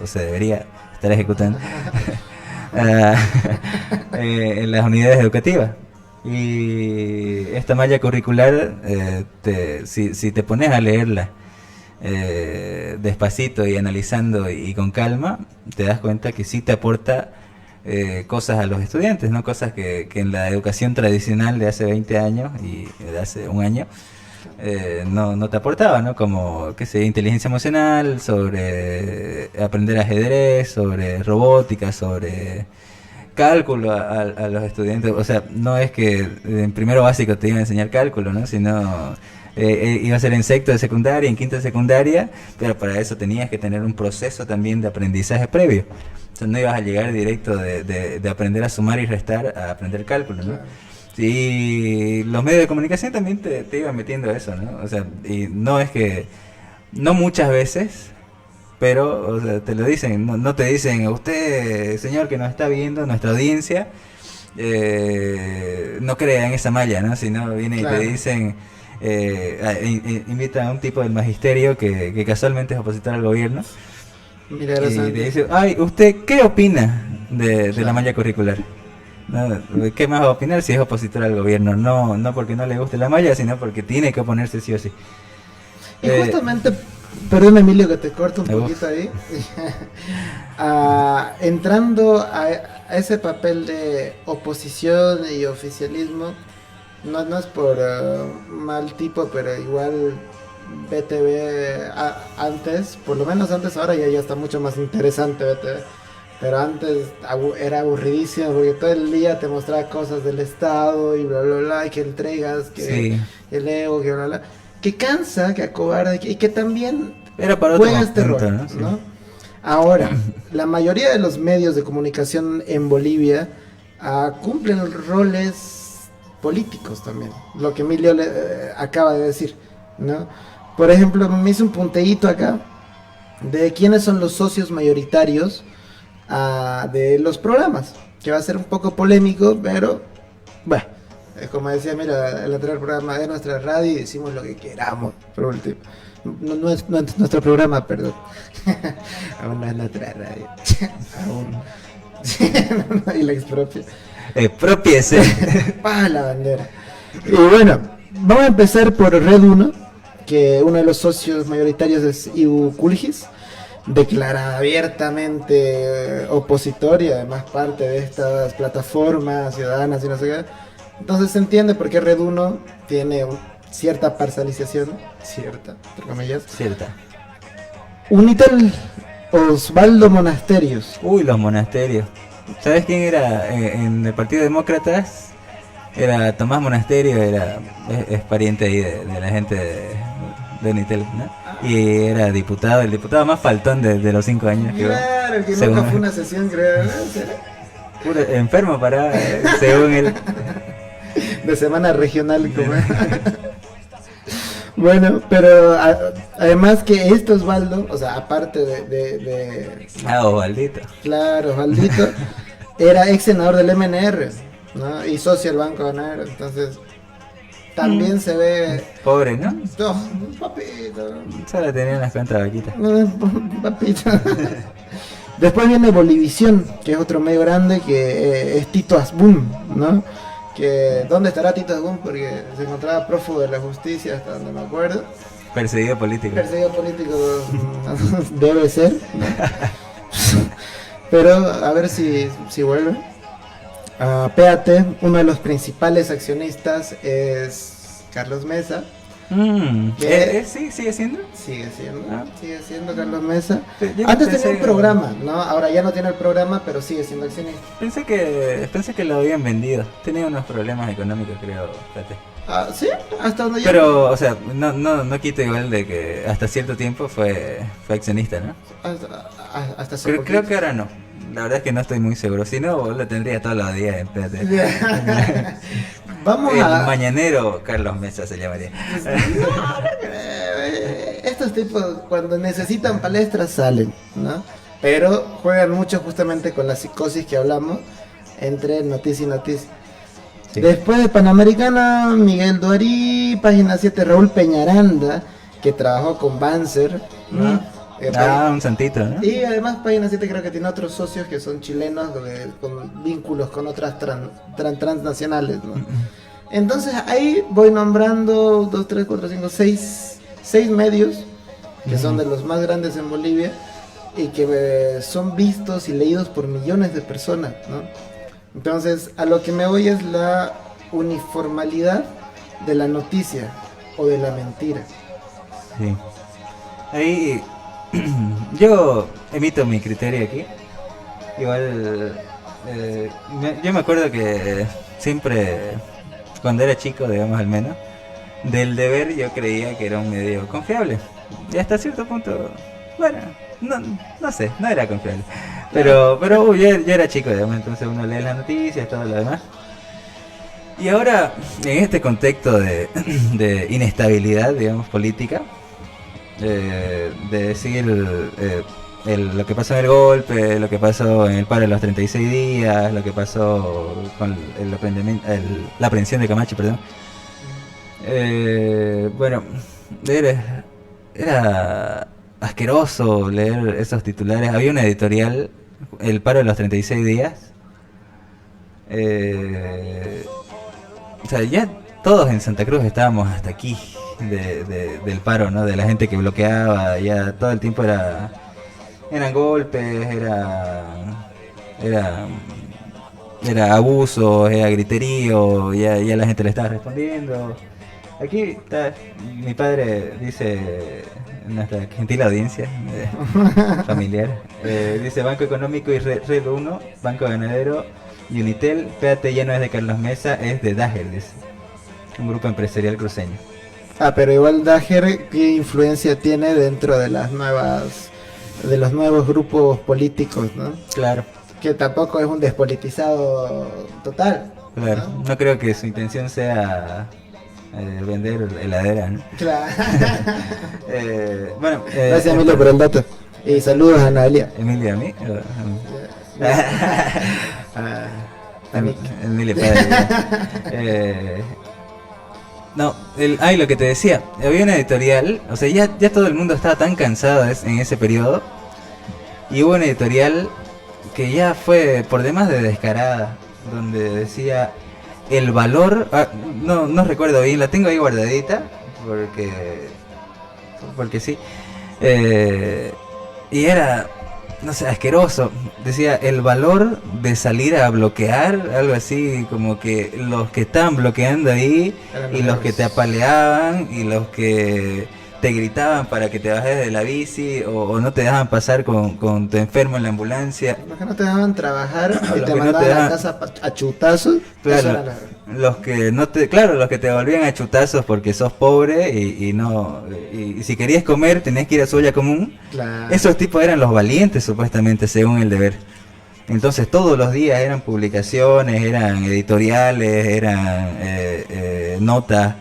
o se debería estar ejecutando, en las unidades educativas. Y esta malla curricular, si te pones a leerla, despacito y analizando y con calma, te das cuenta que sí te aporta cosas a los estudiantes, ¿no? Cosas que en la educación tradicional de hace 20 años y de hace un año no te aportaba, ¿no? Como, qué sé, inteligencia emocional, sobre aprender ajedrez, sobre robótica, sobre cálculo a los estudiantes. O sea, no es que en primero básico te iban a enseñar cálculo, ¿no? Sino... iba a ser en sexto de secundaria, en quinto de secundaria, pero para eso tenías que tener un proceso también de aprendizaje previo. O sea, no ibas a llegar directo de aprender a sumar y restar a aprender cálculo, ¿no? Y los medios de comunicación también te iban metiendo eso, ¿no? O sea, y no es que, no muchas veces, pero o sea, te lo dicen, no te dicen, usted, señor que nos está viendo, nuestra audiencia, no crea en esa malla, ¿no? Sino viene y te dicen... invita a un tipo del magisterio que casualmente es opositor al gobierno y te dice, ay, ¿usted qué opina de la malla curricular? No, ¿qué más va a opinar si es opositor al gobierno? No, no porque no le guste la malla, sino porque tiene que oponerse sí o sí. Y justamente, perdón Emilio que te corto un Uf. poquito ahí, entrando a ese papel de oposición y oficialismo, no es por mal tipo, pero igual BTV antes, por lo menos antes, ahora ya está mucho más interesante BTV. Pero antes era aburridísimo porque todo el día te mostraba cosas del Estado y bla bla bla, y que entregas, que Sí, el ego, que bla bla. Que cansa, que acobarda y que también era para otro juega este momento, rol, ¿no? Sí. ¿no? Ahora, la mayoría de los medios de comunicación en Bolivia cumplen roles políticos también, lo que Emilio acaba de decir, ¿no? Por ejemplo, me hice un punteíto acá de quiénes son los socios mayoritarios de los programas, que va a ser un poco polémico, pero bueno, como decía, mira, el anterior programa de nuestra radio y decimos lo que queramos, por último. No es nuestro programa, perdón. Aún no es nuestra radio. Aún. Y la expropia. Expropiese. Pa la bandera. Y bueno, vamos a empezar por Red 1, que uno de los socios mayoritarios es Ibu Kulgis, declarada abiertamente opositor y además parte de estas plataformas ciudadanas y no sé qué. Entonces se entiende por qué Red 1 tiene cierta parcialización, cierta, entre comillas. Cierta. Unitel Osvaldo Monasterios. Uy, los monasterios. ¿Sabes quién era en el Partido Demócratas? Era Tomás Monasterio, es pariente ahí de la gente de Unitel, ¿no? Y era diputado, el diputado más faltón de los 5 años. Claro, que según nunca fue una sesión, creo. puro enfermo para, según él. De semana regional, como. Bueno, pero además que esto Osvaldo, o sea, aparte de Osvaldito. claro, Osvaldito, era ex senador del MNR, ¿no? Y socio del Banco de NR, entonces también se ve. Pobre, ¿no? Oh, papito. Solo tenía unas cuantas vaquitas. Papito. Después viene Bolivisión, que es otro medio grande, que es Tito Asbun, ¿no? Que ¿dónde estará Tito Asbun? Porque se encontraba prófugo de la justicia, hasta donde me acuerdo. Perseguido político. Perseguido político debe ser, ¿no? Pero a ver si vuelve. PAT, uno de los principales accionistas es Carlos Mesa. Sí, sigue siendo. Sigue siendo, Ah. sigue siendo Carlos Mesa. Yo Antes pensé tenía un programa, ¿no? Ahora ya no tiene el programa, pero sigue siendo accionista. Pensé que lo habían vendido. Tenía unos problemas económicos, creo. Fíjate. ¿Sí? Hasta donde yo... Pero, o sea, no quito igual de que hasta cierto tiempo fue accionista, ¿no? Hasta hace Creo poquito. que ahora no. La verdad es que no estoy muy seguro. Si no, lo tendría todos los días. Espérate. Vamos El a... mañanero Carlos Mesa se llamaría. Estos tipos cuando necesitan palestras salen, ¿no? Pero juegan mucho justamente con la psicosis que hablamos entre noticia y noticia. Sí. Después de Panamericana, Miguel Duarí, Página 7, Raúl Peñaranda, que trabajó con Banzer, ¿no? Un santito, ¿no? Y además Página 7 creo que tiene otros socios que son chilenos con vínculos con otras transnacionales, ¿no? Entonces ahí voy nombrando 2, 3, 4, 5, 6 medios que son de los más grandes en Bolivia y que son vistos y leídos por millones de personas, ¿no? Entonces a lo que me voy es la uniformalidad de la noticia o de la mentira. Sí. Ahí yo emito mi criterio aquí. Igual yo me acuerdo que siempre, cuando era chico, digamos al menos, del Deber yo creía que era un medio confiable. Y hasta cierto punto, bueno, no sé, no era confiable. Pero yo era chico, digamos, entonces uno lee las noticias, todo lo demás. Y ahora, en este contexto de inestabilidad, digamos, política, de decir lo que pasó en el golpe, lo que pasó en el paro de los 36 días, lo que pasó con la aprehensión de Camacho, perdón. Bueno, era asqueroso leer esos titulares. Había una editorial, el paro de los 36 días, O sea, ya todos en Santa Cruz estábamos hasta aquí del paro, ¿no? De la gente que bloqueaba, ya todo el tiempo eran golpes, era abuso, era griterío, ya la gente le estaba respondiendo. Aquí está, mi padre dice, nuestra gentil audiencia familiar, dice Banco Económico y Red 1, Banco Ganadero, Unitel, fíjate, ya no es de Carlos Mesa, es de Dager, dice, un grupo empresarial cruceño. Pero igual Dager, ¿qué influencia tiene dentro de los nuevos grupos políticos, ¿no? Claro. Que tampoco es un despolitizado total. Claro, no creo que su intención sea vender heladera, ¿no? Claro. Bueno, gracias Emilio por el dato. Y saludos a Analia. ¿Emilia a mí? A mí. Emilia padre. No, lo que te decía, había una editorial, o sea, ya todo el mundo estaba tan cansado en ese periodo, y hubo una editorial que ya fue por demás de descarada, donde decía el valor, no recuerdo bien, la tengo ahí guardadita, porque sí, y era, no sé, asqueroso, decía el valor de salir a bloquear, algo así, como que los que estaban bloqueando ahí, y los que te apaleaban, y los que te gritaban para que te bajes de la bici, o no te dejaban pasar con tu enfermo en la ambulancia. Los que no te dejaban trabajar y Los te que no mandaban te a dejaban- casa a chutazos. Claro, eso era los que no te, claro, los que te volvían a chutazos porque sos pobre y no, y si querías comer tenías que ir a su olla común. Claro. Esos tipos eran los valientes supuestamente, según el deber. Entonces todos los días eran publicaciones, eran editoriales, eran notas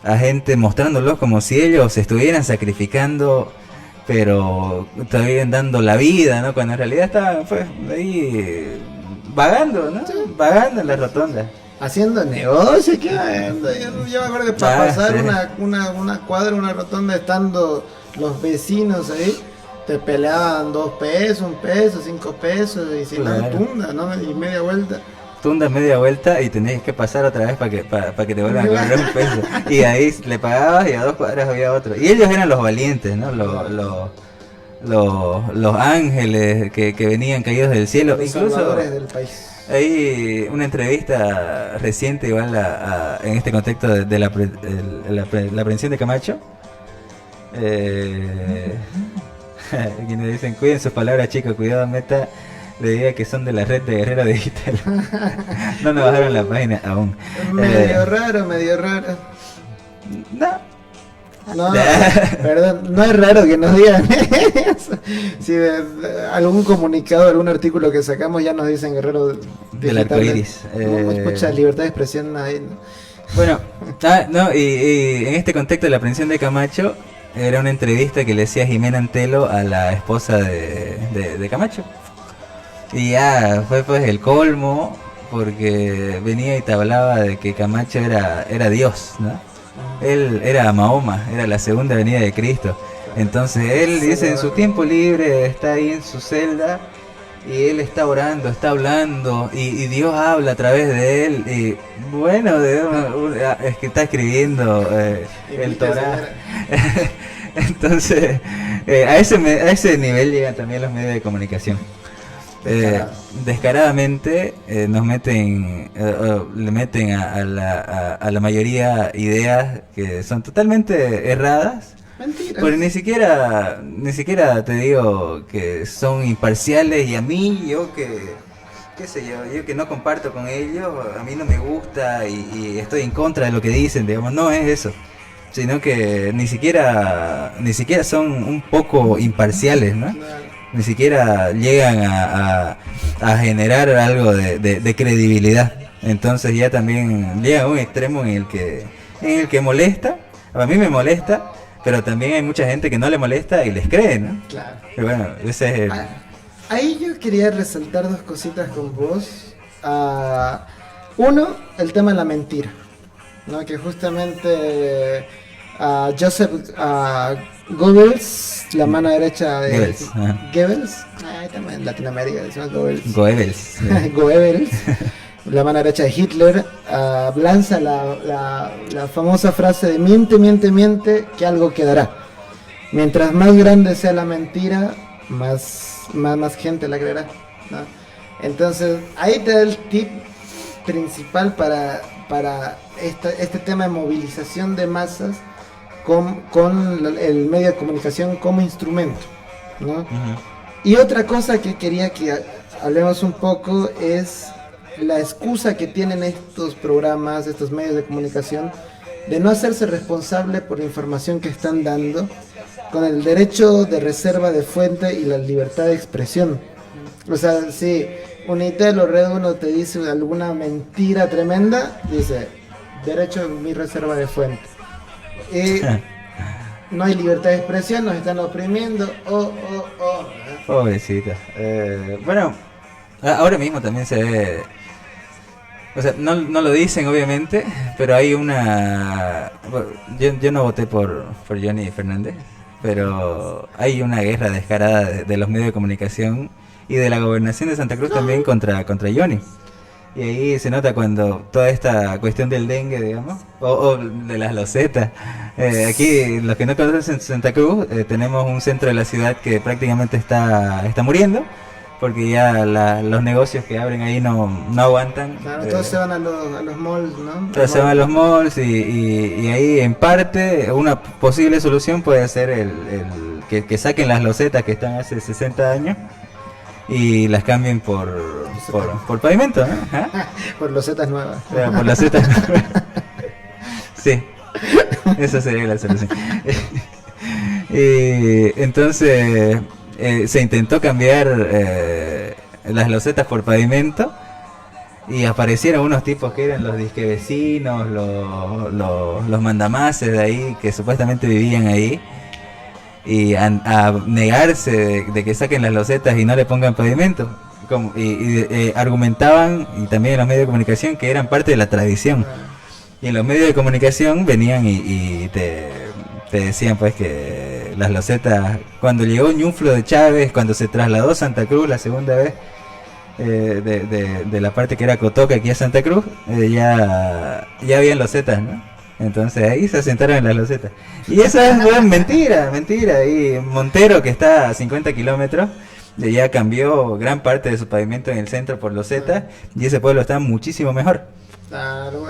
a gente mostrándolos como si ellos se estuvieran sacrificando, pero estarían dando la vida, ¿no? Cuando en realidad estaban pues ahí vagando, ¿no? Vagando en la rotonda. Haciendo negocio, ¿qué onda? Yo me acuerdo que para pasar sí. una cuadra, una rotonda, estando los vecinos ahí, te peleaban 2 pesos, 1 peso, 5 pesos, y si no, Claro. tunda, ¿no? Y media vuelta. Tundas media vuelta y tenías que pasar otra vez para que te vuelvan a cobrar 1 peso. Y ahí le pagabas y a 2 cuadras había otro. Y ellos eran los valientes, ¿no? Los ángeles que venían caídos del cielo. Los Incluso salvadores del país. hay una entrevista reciente igual en este contexto de la aprehensión de Camacho. Quienes dicen, cuiden sus palabras chicos, cuidado meta. Le diría que son de la red de Guerrero Digital. No nos bajaron la página aún. Medio raro. No. No, perdón, no es raro que nos digan eso. Si algún comunicado, algún artículo que sacamos ya nos dicen Guerrero Del arcoiris. Mucha libertad de expresión ahí, ¿no? Bueno, no, y en este contexto de la aprehensión de Camacho, era una entrevista que le hacía Jimena Antelo a la esposa de Camacho. Y ya fue pues el colmo, porque venía y te hablaba de que Camacho era Dios, ¿no? Él era Mahoma, era la segunda venida de Cristo. Entonces él dice en su tiempo libre, está ahí en su celda, y él está orando, está hablando, y Dios habla a través de él. Y bueno, es que está escribiendo el Torah. Entonces, a ese nivel llegan también los medios de comunicación. Descaradamente le meten a la mayoría ideas que son totalmente erradas. Mentira. Porque ni siquiera te digo que son imparciales, y a mí, qué sé yo que no comparto con ellos, a mí no me gusta y estoy en contra de lo que dicen, digamos, no es eso, sino que ni siquiera son un poco imparciales, ¿no? Ni siquiera llegan a generar algo de credibilidad. Entonces ya también llega a un extremo en el que molesta. A mí me molesta, pero también hay mucha gente que no le molesta y les cree, ¿no? Claro. Pero bueno, ese es el... Ahí yo quería resaltar 2 cositas con vos. Uno, el tema de la mentira, ¿no? Que justamente Joseph Goebbels, la mano derecha de Goebbels, ajá. Goebbels, también en Latinoamérica decimos Goebbels. Goebbels. Goebbels, la mano derecha de Hitler, lanza la famosa frase de miente, miente, miente, que algo quedará. Mientras más grande sea la mentira, más gente la creerá, ¿no? Entonces, ahí te da el tip principal para este tema de movilización de masas con el medio de comunicación como instrumento, ¿no? Uh-huh. Y otra cosa que quería que hablemos un poco es la excusa que tienen estos programas, estos medios de comunicación, de no hacerse responsable por la información que están dando, con el derecho de reserva de fuente y la libertad de expresión. O sea, si Unitel o Red 1 te dice alguna mentira tremenda, dice, derecho a mi reserva de fuente. No hay libertad de expresión, nos están oprimiendo. Pobrecita. Bueno, ahora mismo también se ve. O sea, no lo dicen obviamente, pero hay una. Yo no voté por Johnny Fernández, pero hay una guerra descarada de los medios de comunicación y de la gobernación de Santa Cruz también contra Johnny. Y ahí se nota cuando toda esta cuestión del dengue, digamos, o de las losetas. Aquí, los que no conocen Santa Cruz, tenemos un centro de la ciudad que prácticamente está muriendo, porque ya los negocios que abren ahí no aguantan. Claro, todos se van a los malls, ¿no? Todos se van a los malls y ahí en parte una posible solución puede ser el que saquen las losetas que están hace 60 años y las cambien por pavimento, ¿no? ¿Ah? Por losetas nuevas. Claro, por losetas nuevas. Sí, esa sería la solución. Entonces se intentó cambiar las losetas por pavimento y aparecieron unos tipos que eran los disque vecinos, los mandamases de ahí que supuestamente vivían ahí. Y a negarse de que saquen las losetas y no le pongan pavimento, y argumentaban, y también en los medios de comunicación, que eran parte de la tradición. Y en los medios de comunicación venían y te decían pues que las losetas, cuando llegó Ñuflo de Chávez, cuando se trasladó a Santa Cruz la segunda vez, de la parte que era Cotoca aquí a Santa Cruz, ya habían losetas, ¿no? Entonces ahí se asentaron en las losetas. Y esa es mentira. Y Montero, que está a 50 kilómetros, ya cambió gran parte de su pavimento en el centro por losetas, y ese pueblo está muchísimo mejor. Claro,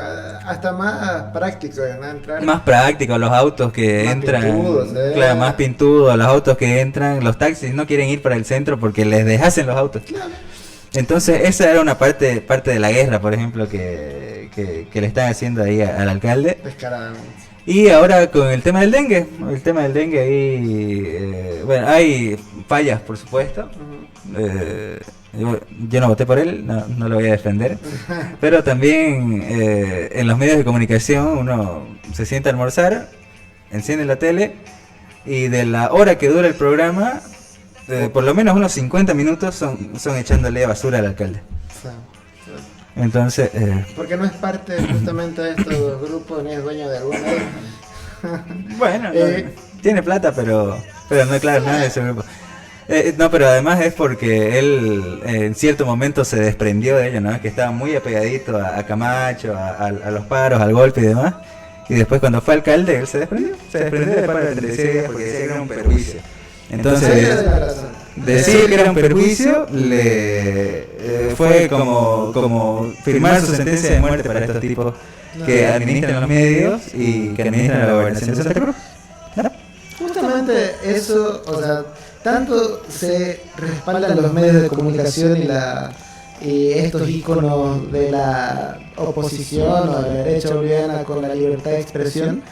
hasta más práctico, ¿no? Entrar. Más práctico, los autos que más entran, pintudos, claro, más pintudos, los autos que entran, los taxis no quieren ir para el centro porque les dejasen los autos. Claro. Entonces esa era una parte de la guerra, por ejemplo, que le están haciendo ahí al alcalde. Descaradamente. Y ahora con el tema del dengue ahí, bueno, hay fallas, por supuesto. Yo no voté por él, no lo voy a defender. Pero también en los medios de comunicación uno se sienta a almorzar, enciende la tele y de la hora que dura el programa, por lo menos unos 50 minutos son echándole basura al alcalde. Entonces, porque no es parte justamente de estos grupos ni es dueño de alguna. Bueno, tiene plata, pero no, claro, no es de ese grupo. No, pero además es porque él en cierto momento se desprendió de ello, ¿no? Que estaba muy apegadito a Camacho, a los paros, al golpe y demás. Y después cuando fue alcalde, él se desprendió de paro de 36 días porque decía que era un perjuicio. Entonces, decir que era un perjuicio fue como firmar su sentencia de muerte para estos tipos que administran los medios y que administran la gobernación de Santa Cruz. ¿No? Justamente eso, o sea, tanto se respaldan los medios de comunicación y estos íconos de la oposición o de la derecha boliviana con la libertad de expresión,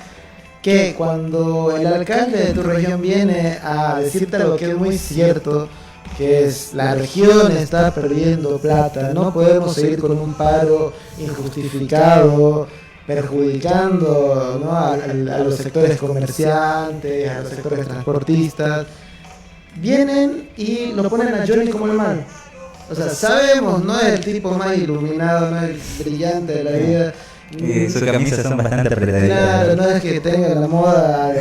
que cuando el alcalde de tu región viene a decirte algo que es muy cierto, que es la región está perdiendo plata, no podemos seguir con un paro injustificado, perjudicando, ¿no? a los sectores comerciantes, a los sectores transportistas, vienen y lo ponen a Johnny como el malo. O sea, sabemos, no es el tipo más iluminado, no es el brillante de la vida. Y sus camisas son bastante apretaditas. Claro, no es que tenga la moda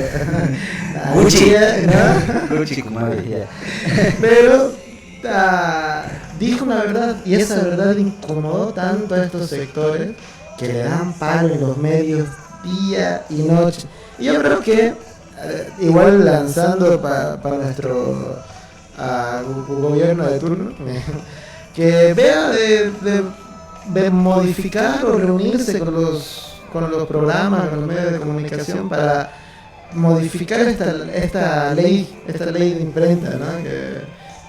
Gucci, ¿no? Gucci como ella. Pero dijo una verdad y esa verdad incomodó tanto a estos sectores que le dan palo en los medios día y noche. Y yo creo que igual lanzando para nuestro gobierno de turno, que vea de modificar o reunirse con los programas, con los medios de comunicación para modificar esta ley de imprenta, ¿no?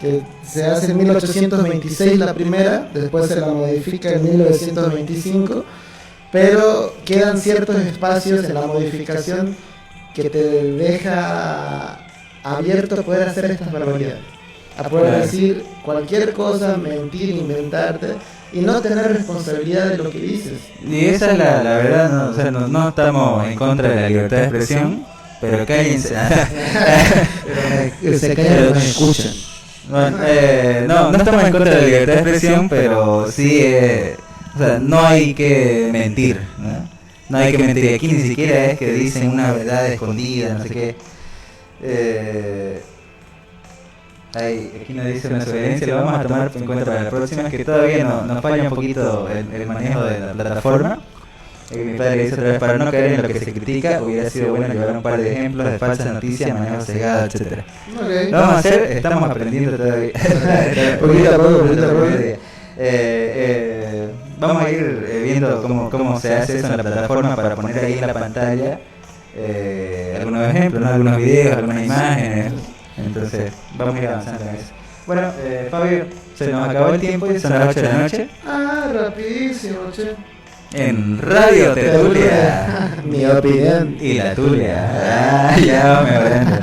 Que se hace en 1826 la primera, después se la modifica en 1925, pero quedan ciertos espacios en la modificación que te deja abierto a poder hacer estas barbaridades, a poder decir cualquier cosa, mentir, inventarte y no tener responsabilidad de lo que dices. Y esa es la verdad, no, o sea, no estamos en contra de la libertad de expresión, pero cállense. Se callan y me escuchan. Bueno, no estamos en contra de la libertad de expresión, pero sí, o sea, no hay que mentir, ¿no? No hay que mentir. Aquí ni siquiera es que dicen una verdad escondida, no sé qué. Aquí nos dice una sugerencia, lo vamos a tomar en cuenta para la próxima, que todavía nos falla un poquito el manejo de la plataforma. Mi padre dice otra vez, para no caer en lo que se critica, hubiera sido bueno llevar un par de ejemplos de falsas noticias, manejo cegado, etcétera. Okay. Lo vamos a hacer, estamos aprendiendo todavía. Poquito a poco. Vamos a ir viendo cómo se hace eso en la plataforma para poner ahí en la pantalla algunos ejemplos, ¿no? Algunos videos, algunas imágenes. Entonces, vamos a ir avanzando en eso. Bueno, Fabio, se nos acabó el tiempo y son las 8 de la noche. Rapidísimo, che. En Radio Tertulia. Mi opinión. Y la tuya. Ya me hablando.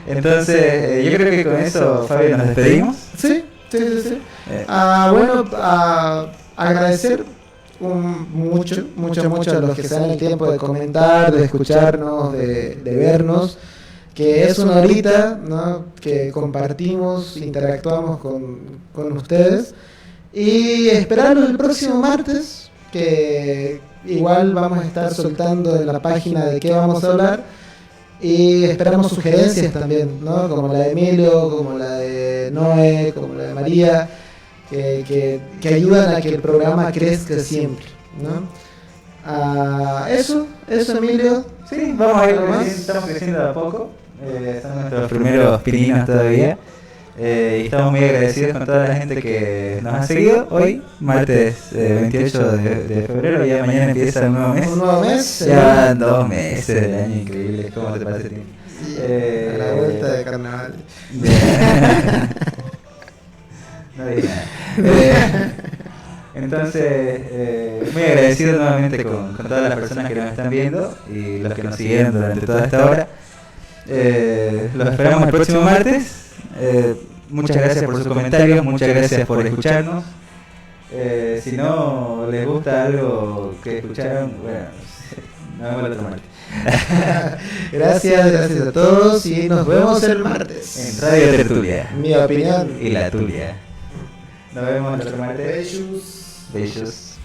Entonces, yo creo que con eso, Fabio, nos despedimos. Sí. Bueno, agradecer mucho a los que se dan el tiempo de comentar, de escucharnos, de vernos, que es una horita, ¿no? Que compartimos, interactuamos con ustedes, y esperarlos el próximo martes, que igual vamos a estar soltando en la página de qué vamos a hablar, y esperamos sugerencias también, ¿no? Como la de Emilio, como la de Noé, como la de María, que ayudan a que el programa crezca siempre, ¿no? Eso Emilio. Sí, vamos a ir creciendo, estamos creciendo de a poco. Son nuestros primeros pininos todavía. Y estamos muy agradecidos con toda la gente que nos ha seguido hoy, martes 28 de febrero. Ya mañana empieza un nuevo mes. Un nuevo mes. Ya van 2 meses del año, increíble. ¿Cómo te parece el tiempo? A la vuelta de carnaval. No digo nada. Entonces, muy agradecido nuevamente con todas las personas que nos están viendo y los que nos siguieron durante toda esta hora. Los esperamos el próximo martes. Muchas gracias por sus comentarios, muchas gracias por escucharnos. Si no les gusta algo que escucharon, bueno, nos vemos el otro martes. Gracias a todos y nos vemos el martes en Radio Tertulia. Mi opinión y la tuya. Nos vemos el otro martes. Besos. Besos.